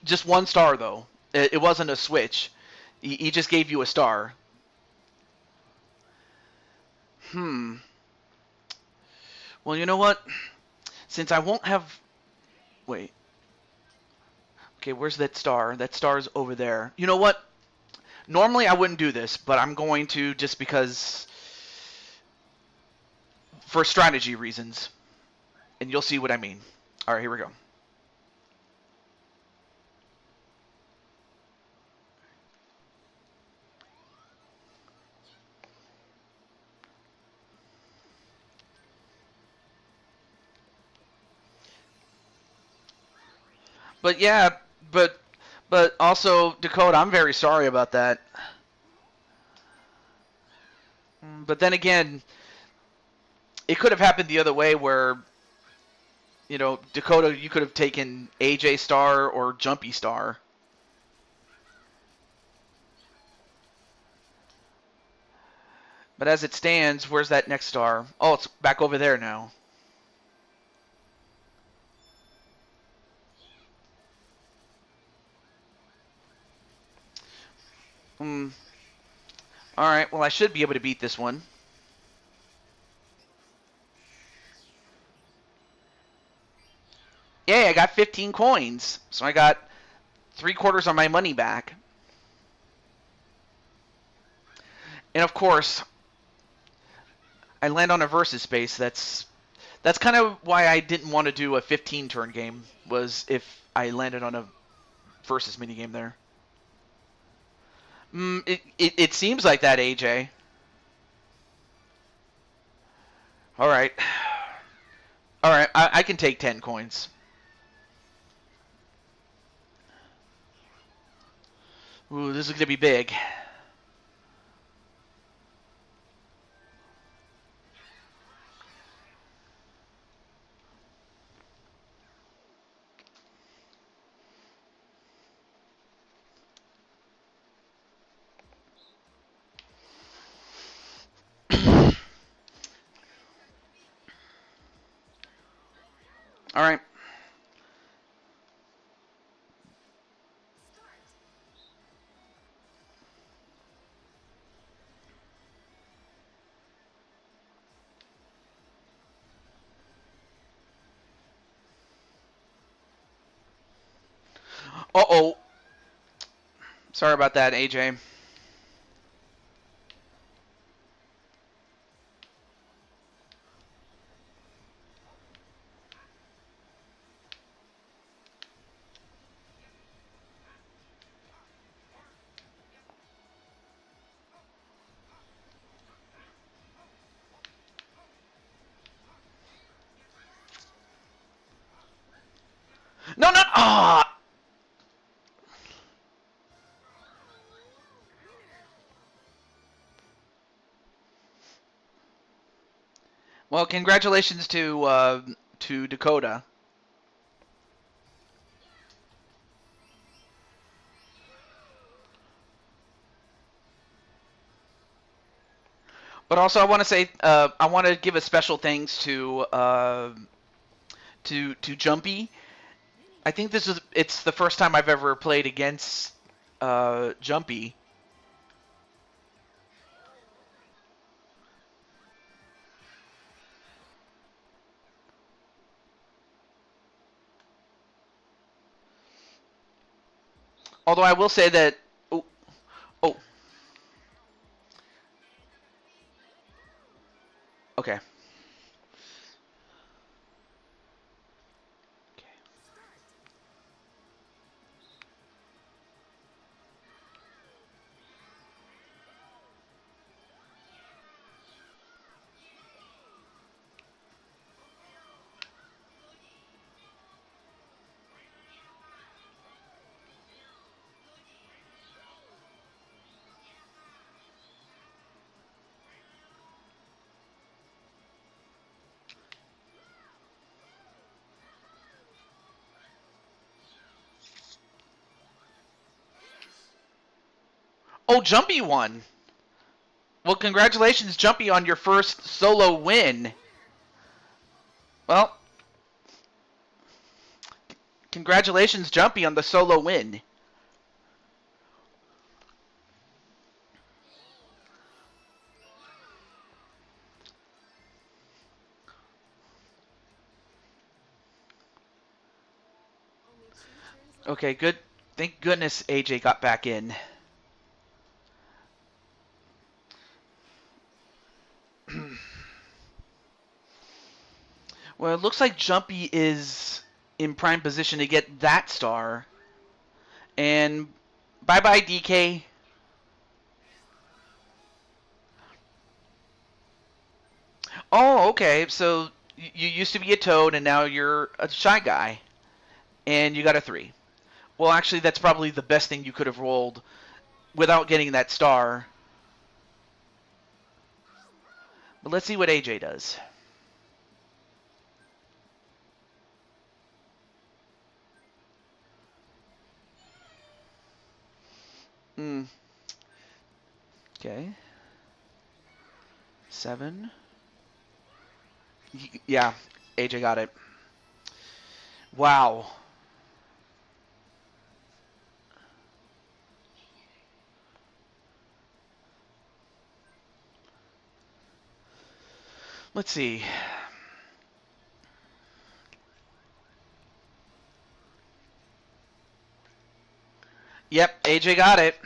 Just one star though. It wasn't a switch. He just gave you a star. Well, you know what? Since I won't have... Wait. Okay, where's that star? That star's over there. You know what? Normally I wouldn't do this, but I'm going to just because... For strategy reasons. And you'll see what I mean. Alright, here we go. But yeah, but also, Dakota, I'm very sorry about that. But then again, it could have happened the other way where, you know, Dakota, you could have taken AJ Star or Jumpy Star. But as it stands, where's that next star? Oh, it's back over there now. Alright, well, I should be able to beat this one. Yay, I got 15 coins. So I got 3/4 of my money back. And of course, I land on a versus space. That's kind of why I didn't want to do a 15-turn game, was if I landed on a versus minigame there. It seems like that, AJ. Alright. Alright, I can take 10 coins. Ooh, this is going to be big. Alright. Uh-oh. Sorry about that, AJ. No, no! Ah! Well, congratulations to Dakota. But also, I want to say, I want to give a special thanks to Jumpy. I think it's the first time I've ever played against Jumpy. Although I will say that, oh, okay. Oh, Jumpy won. Well, congratulations, Jumpy, on your first solo win. Well, congratulations, Jumpy, on the solo win. Okay, good. Thank goodness AJ got back in. Well, it looks like Jumpy is in prime position to get that star. And bye-bye, DK. Oh, okay. So you used to be a toad, and now you're a shy guy. And you got a 3. Well, actually, that's probably the best thing you could have rolled without getting that star. But let's see what AJ does. Okay. 7. Yeah, AJ got it. Wow. Let's see. Yep, AJ got it.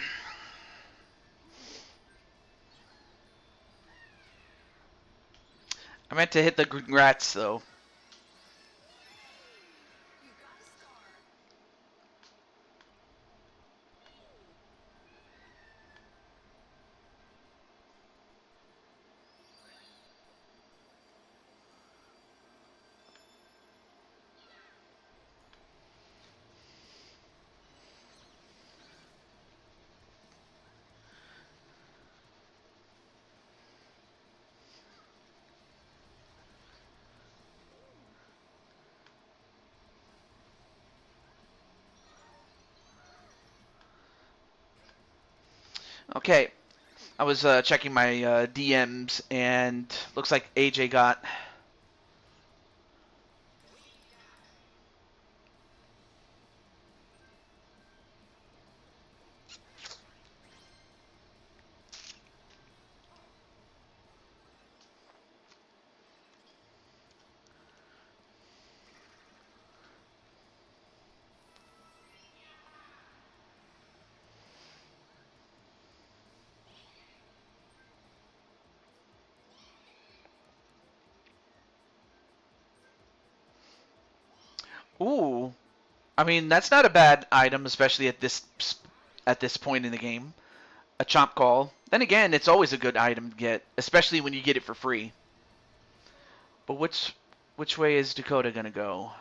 I meant to hit the congrats, though. Okay, I was checking my DMs, and looks like AJ got... Ooh, I mean, that's not a bad item, especially at this point in the game. A chomp call. Then again, it's always a good item to get, especially when you get it for free. But which way is Dakota gonna go?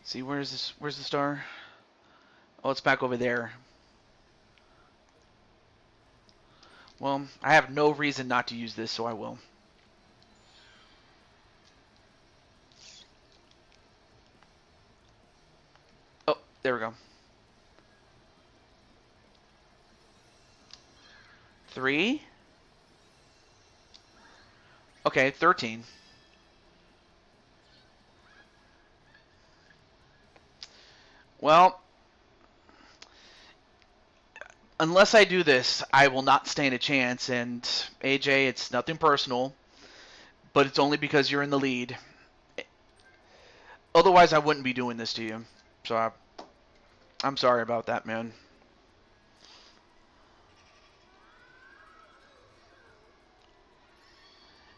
See, where's this? Where's the star? Oh, it's back over there. Well, I have no reason not to use this, so I will. Oh, there we go. 3. Okay, 13. Well, unless I do this, I will not stand a chance. And AJ, it's nothing personal, but it's only because you're in the lead. Otherwise, I wouldn't be doing this to you. So I'm sorry about that, man.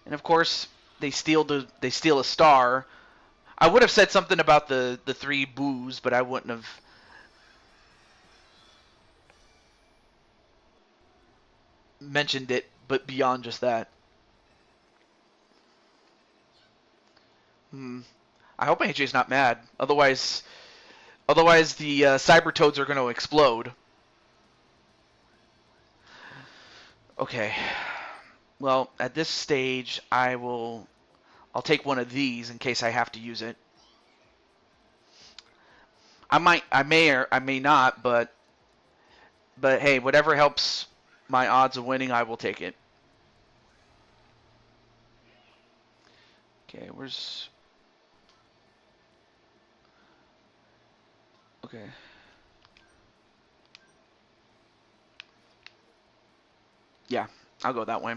And of course, they steal a star. I would have said something about the 3 boos, but I wouldn't have mentioned it, but beyond just that. I hope AJ's not mad. Otherwise the cyber toads are going to explode. Okay. Well, at this stage, I'll take one of these in case I have to use it. I may or I may not, but hey, whatever helps my odds of winning, I will take it. Okay, where's... Okay. Yeah, I'll go that way.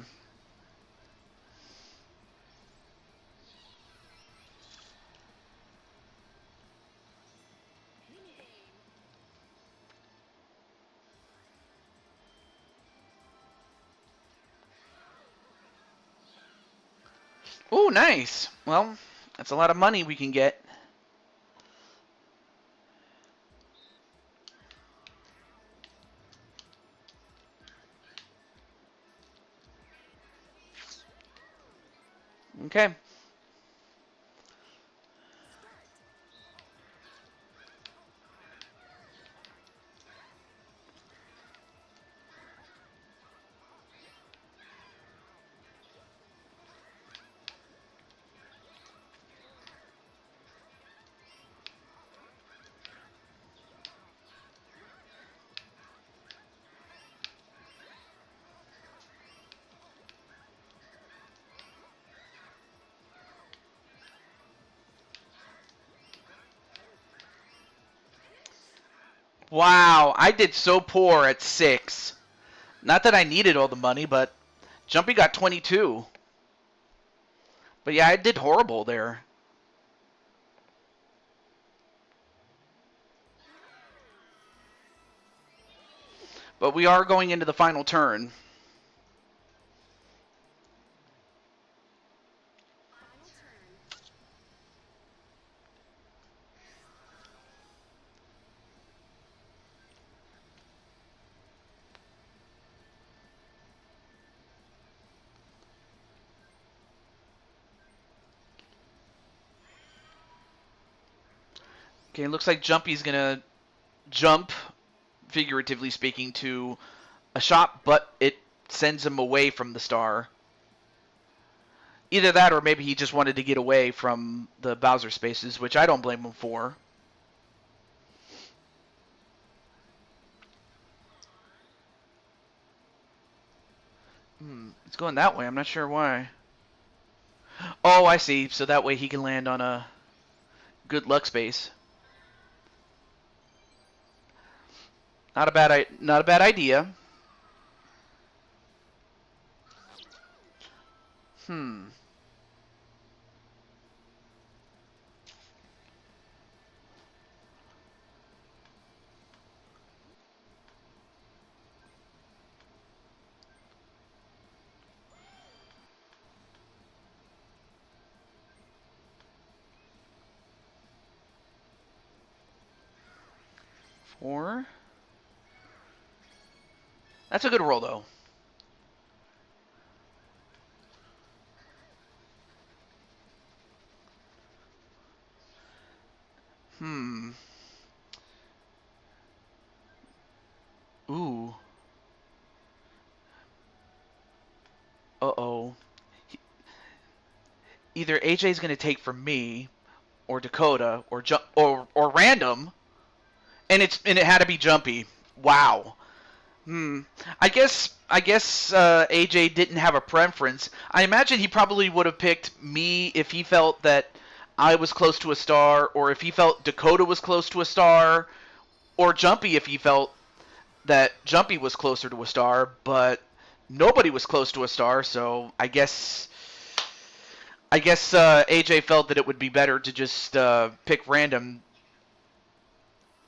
Ooh, nice. Well, that's a lot of money we can get. Okay. Wow, I did so poor at 6. Not that I needed all the money, but Jumpy got 22. But yeah, I did horrible there. But we are going into the final turn. Okay, it looks like Jumpy's going to jump, figuratively speaking, to a shot, but it sends him away from the star. Either that or maybe he just wanted to get away from the Bowser spaces, which I don't blame him for. It's going that way. I'm not sure why. Oh, I see. So that way he can land on a good luck space. Not a bad idea. Hmm. Four. That's a good roll, though. Hmm. Ooh. Uh-oh. Either AJ's going to take from me, or Dakota, or random, and it had to be Jumpy. Wow. I guess AJ didn't have a preference. I imagine he probably would have picked me if he felt that I was close to a star, or if he felt Dakota was close to a star, or Jumpy if he felt that Jumpy was closer to a star, but nobody was close to a star, so I guess AJ felt that it would be better to just pick random,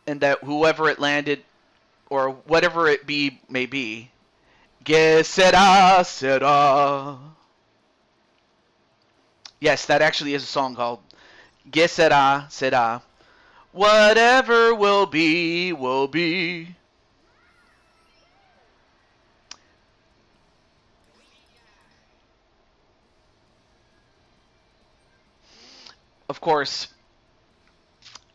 and that whoever it landed or whatever it may be. Que sera. Yes, that actually is a song called Que sera. Whatever will be, will be. Of course,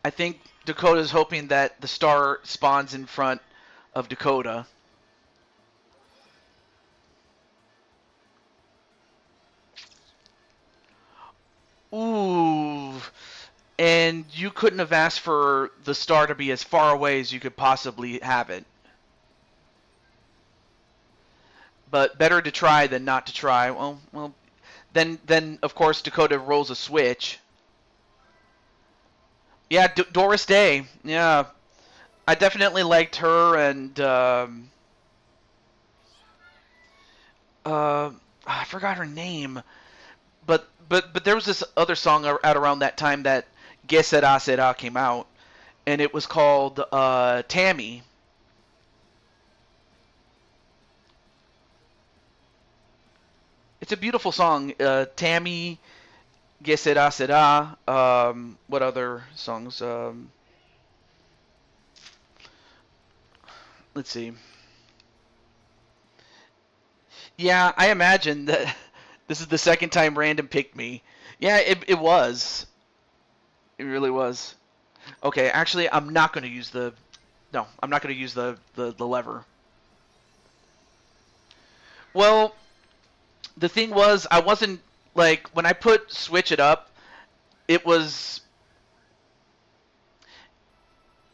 I think Dakota's hoping that the star spawns in front of Dakota. you couldn't have asked for the star to be as far away as you could possibly have it. But better to try than not to try. Well, then of course Dakota rolls a switch. Yeah, Doris Day. Yeah, I definitely liked her, and I forgot her name. But there was this other song out around that time that Que Sera Sera came out, and it was called Tammy. It's a beautiful song. Tammy, Que Sera Sera. What other songs? Let's see. Yeah, I imagine that this is the second time Random picked me. Yeah, it was. It really was. Okay, actually, I'm not going to use the... No, I'm not going to use the lever. Well, the thing was, I wasn't... Like, when I put switch it up, it was...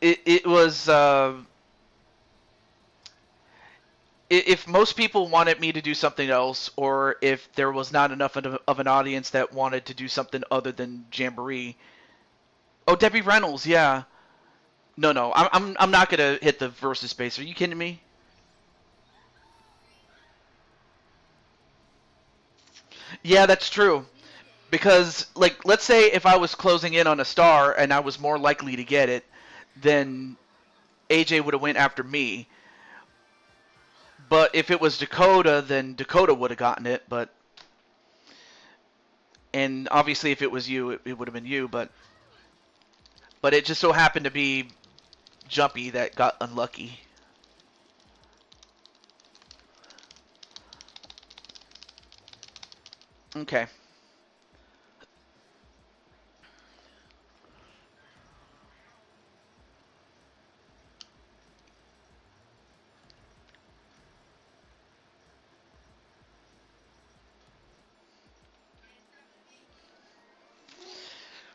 It was... if most people wanted me to do something else, or if there was not enough of an audience that wanted to do something other than Jamboree... Oh, Debbie Reynolds, yeah. No, I'm not gonna hit the versus space. Are you kidding me? Yeah, that's true. Because, like, let's say if I was closing in on a star and I was more likely to get it, then AJ would have went after me. But if it was Dakota, then Dakota would have gotten it. And obviously, if it was you, it would have been you. But it just so happened to be Jumpy that got unlucky. Okay.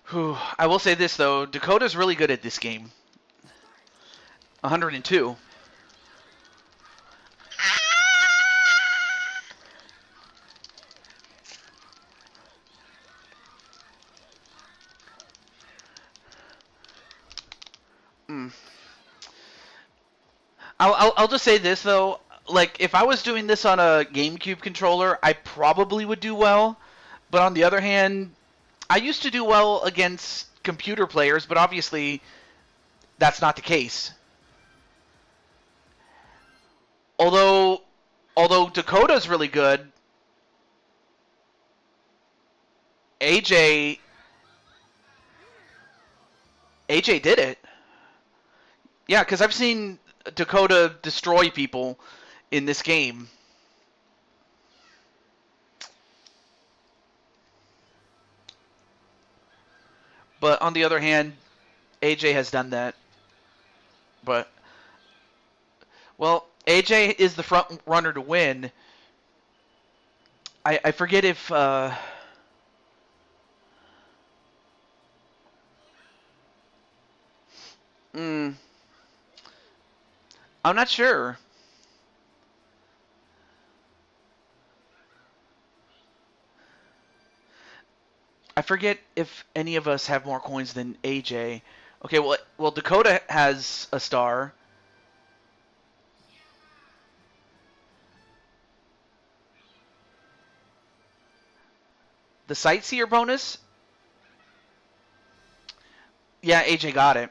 Whew. I will say this, though. Dakota's really good at this game. 102. Mm. I'll just say this, though. Like, if I was doing this on a GameCube controller, I probably would do well. But on the other hand, I used to do well against computer players, but obviously that's not the case. Although Dakota's really good, AJ did it. Yeah, because I've seen Dakota destroy people in this game. But on the other hand, AJ has done that. But, well, AJ is the front runner to win. I forget if... I'm not sure. I forget if any of us have more coins than AJ. Okay, well, Dakota has a star. The Sightseer bonus? Yeah, AJ got it.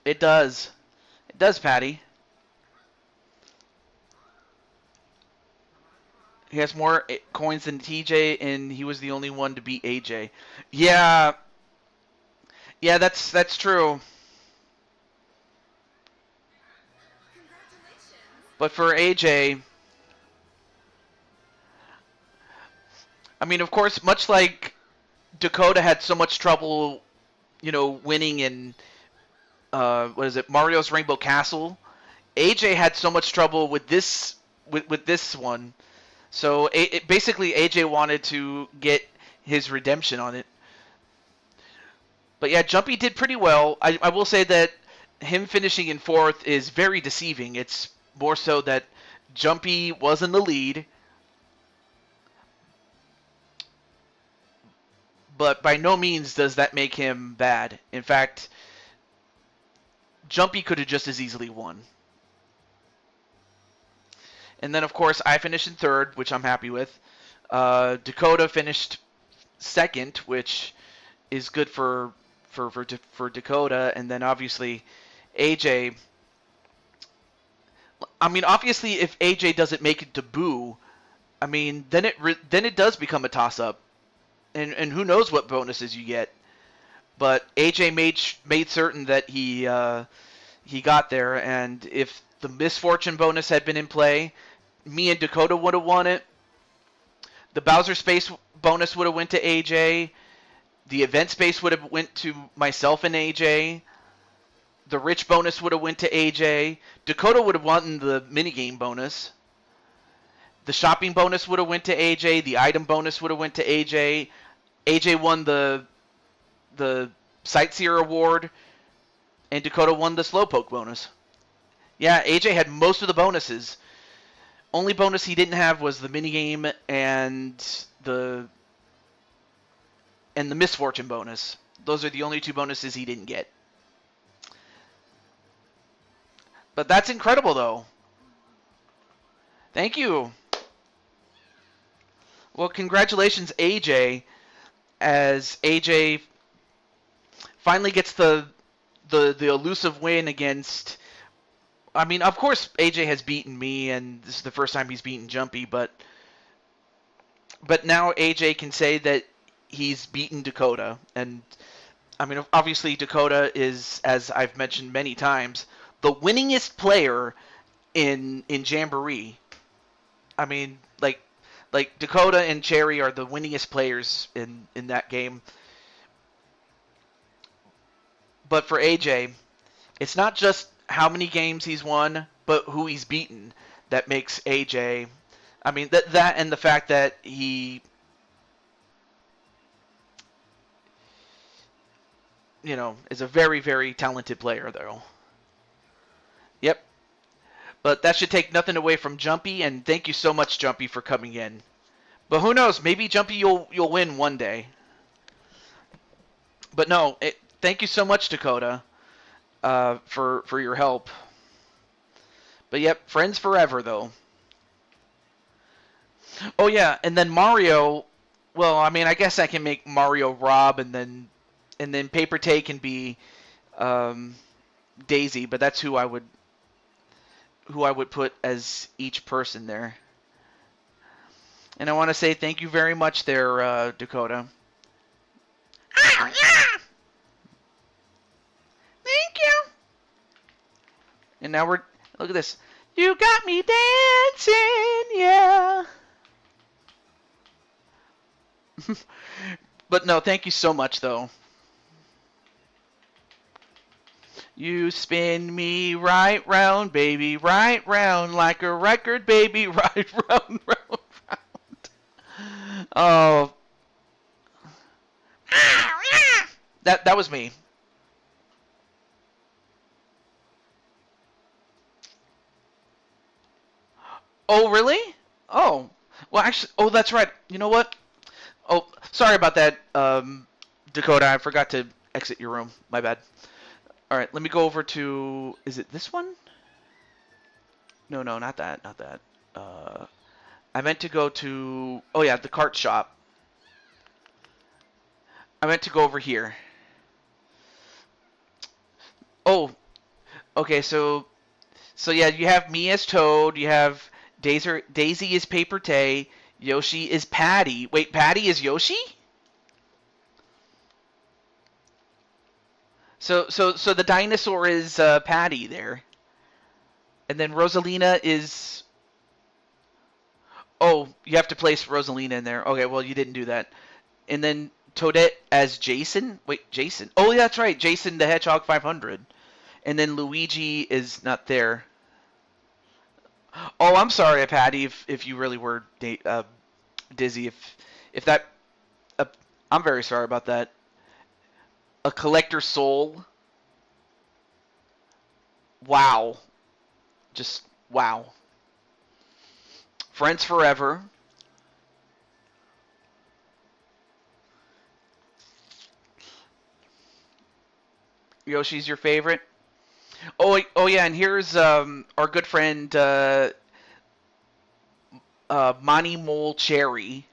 It does. It does, Patty. He has more coins than TJ, and he was the only one to beat AJ. Yeah, that's true. But for AJ, I mean, of course, much like Dakota had so much trouble, winning in what is it, Mario's Rainbow Castle. AJ had so much trouble with this one. So basically, AJ wanted to get his redemption on it. But yeah, Jumpy did pretty well. I will say that him finishing in fourth is very deceiving. It's more so that Jumpy was in the lead, but by no means does that make him bad. In fact, Jumpy could have just as easily won. And then, of course, I finished in third, which I'm happy with. Dakota finished second, which is good for Dakota. And then, obviously, AJ. I mean, obviously, if AJ doesn't make it to Boo, I mean, then it does become a toss-up. And who knows what bonuses you get. But AJ made certain that he got there, and if the misfortune bonus had been in play, me and Dakota would have won it. The Bowser space bonus would have went to AJ. The event space would have went to myself and AJ. The rich bonus would have went to AJ. Dakota would have won the minigame bonus. The shopping bonus would have went to AJ. The item bonus would have went to AJ. AJ won the Sightseer Award, and Dakota won the Slowpoke bonus. Yeah, AJ had most of the bonuses. Only bonus he didn't have was the minigame and the misfortune bonus. Those are the only two bonuses he didn't get. But that's incredible, though. Thank you. Well, congratulations, AJ, as AJ finally gets the elusive win against. I mean, of course, AJ has beaten me, and this is the first time he's beaten Jumpy, but now AJ can say that he's beaten Dakota, and I mean, obviously Dakota is, as I've mentioned many times, the winningest player in Jamboree. I mean, like Dakota and Cherry are the winningest players in that game. But for AJ, it's not just how many games he's won, but who he's beaten that makes AJ. I mean, that and the fact that he, is a very, very talented player, though. Yep. But that should take nothing away from Jumpy, and thank you so much, Jumpy, for coming in. But who knows? Maybe Jumpy, you'll win one day. But no, thank you so much, Dakota, for your help. But yep, friends forever, though. Oh yeah, and then Mario. Well, I mean, I guess I can make Mario Rob, and then Paper Tay can be Daisy, but that's who I would put as each person there. And I want to say thank you very much there, Dakota. Oh, yeah! Thank you! And now look at this. You got me dancing, yeah! But no, thank you so much, though. You spin me right round, baby, right round, like a record, baby, right round, round. Oh, that was me. Oh, really? Oh, well, actually, oh, that's right. You know what? Oh, sorry about that, Dakota. I forgot to exit your room. My bad. All right, let me go over to. Is it this one? No, not that. Not that. I meant to go to. Oh yeah, the cart shop. I meant to go over here. Oh, okay. So yeah, you have me as Toad. You have Daisy is Paper Tay. Yoshi is Patty. Wait, Patty is Yoshi? So the dinosaur is Patty there. And then Rosalina is. Oh, you have to place Rosalina in there. Okay, well, you didn't do that. And then Toadette as Jason. Wait, Jason. Oh, yeah, that's right. Jason the Hedgehog 500. And then Luigi is not there. Oh, I'm sorry, Patty, if you really were dizzy. If that, uh, I'm very sorry about that. A collector soul. Wow, just wow. Friends forever. Yoshi's your favorite. Oh yeah, and here's our good friend Monty Mole Cherry,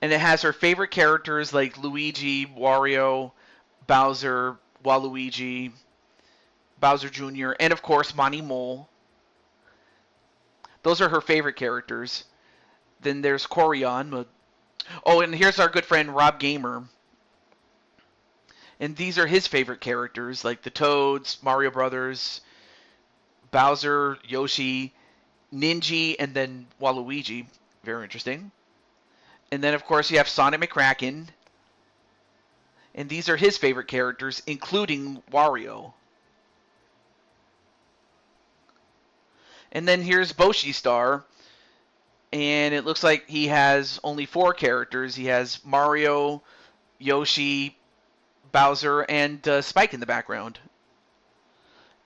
and it has her favorite characters like Luigi, Wario, Bowser, Waluigi, Bowser Jr., and of course Monty Mole. Those are her favorite characters. Then there's Corian. Oh, and here's our good friend Rob Gamer. And these are his favorite characters, like the Toads, Mario Brothers, Bowser, Yoshi, Ninja, and then Waluigi. Very interesting. And then, of course, you have Sonic McCracken. And these are his favorite characters, including Wario. And then here's Boshi Star. And it looks like he has only 4 characters. He has Mario, Yoshi, Bowser, and Spike in the background.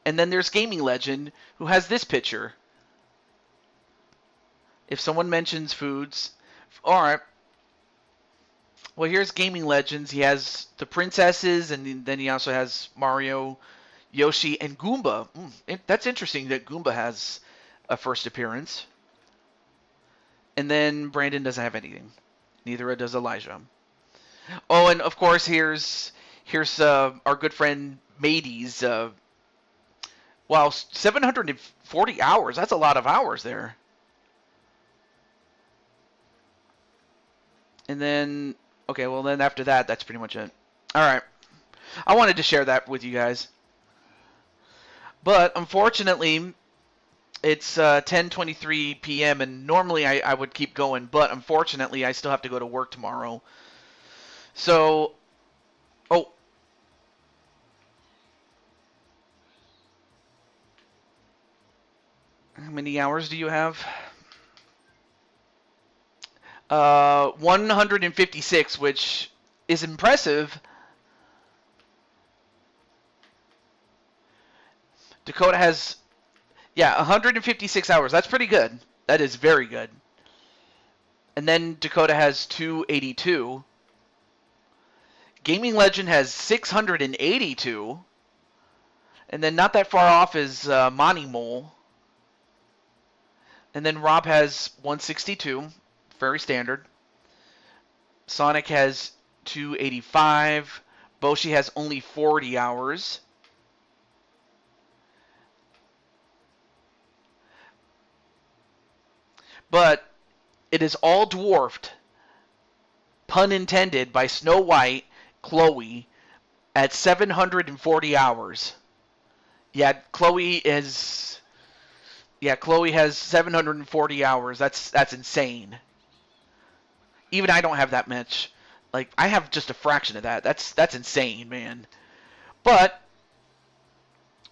And then there's Gaming Legend, who has this picture. If someone mentions foods, alright. Well, here's Gaming Legends. He has the princesses, and then he also has Mario, Yoshi, and Goomba. That's interesting that Goomba has a first appearance. And then Brandon doesn't have anything. Neither does Elijah. Oh, and of course, here's our good friend Mateys. Wow, 740 hours. That's a lot of hours there. And then, okay, well then after that, that's pretty much it. All right. I wanted to share that with you guys. But unfortunately, it's 10:23 p.m. and normally I would keep going, but unfortunately I still have to go to work tomorrow. So, oh, how many hours do you have? 156, which is impressive. Dakota has, yeah, 156 hours. That's pretty good. That is very good. And then Dakota has 282. Gaming Legend has 682. And then not that far off is Monty Mole. And then Rob has 162. Very standard. Sonic has 285. Boshi has only 40 hours. But it is all dwarfed, pun intended, by Snow White, Chloe, at 740 hours. Yeah, Chloe has 740 hours. That's insane. Even I don't have that much. Like, I have just a fraction of that. That's insane, man. But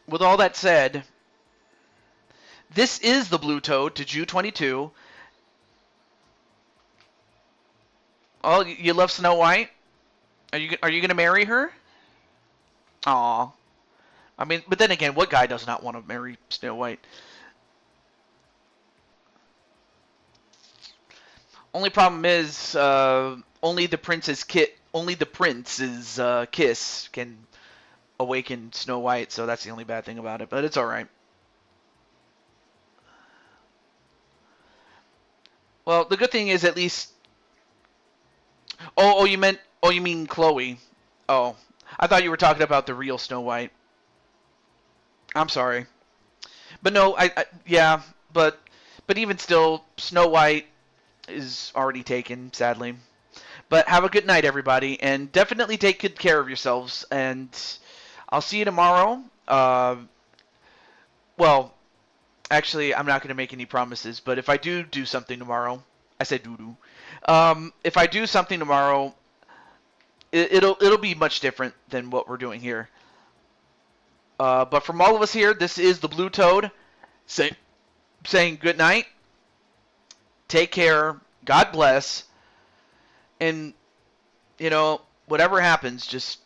with all that said, this is the Blue Toad to Jew 22. Oh, you love Snow White? Are you gonna marry her? Aw. I mean, but then again, what guy does not want to marry Snow White? Only problem is, only the prince's kiss can awaken Snow White, so that's the only bad thing about it. But it's all right. Well, the good thing is at least. Oh, you mean Chloe? Oh, I thought you were talking about the real Snow White. I'm sorry, but no, yeah, but even still, Snow White is already taken, sadly. But have a good night, everybody, and definitely take good care of yourselves. And I'll see you tomorrow. Well, actually, I'm not going to make any promises, but if I do something tomorrow, I said doo-doo. If I do something tomorrow, it'll be much different than what we're doing here. But from all of us here, this is the Blue Toad, saying good night, take care, God bless, and whatever happens, just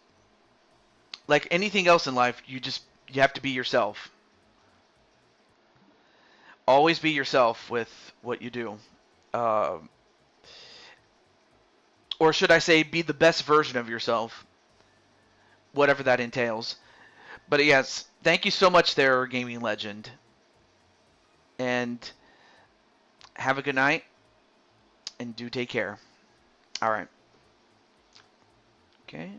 like anything else in life, you have to be yourself. Always be yourself with what you do. Uh, or should I say, be the best version of yourself, whatever that entails. But yes, thank you so much there, gaming legend. And have a good night, and do take care. All right. Okay.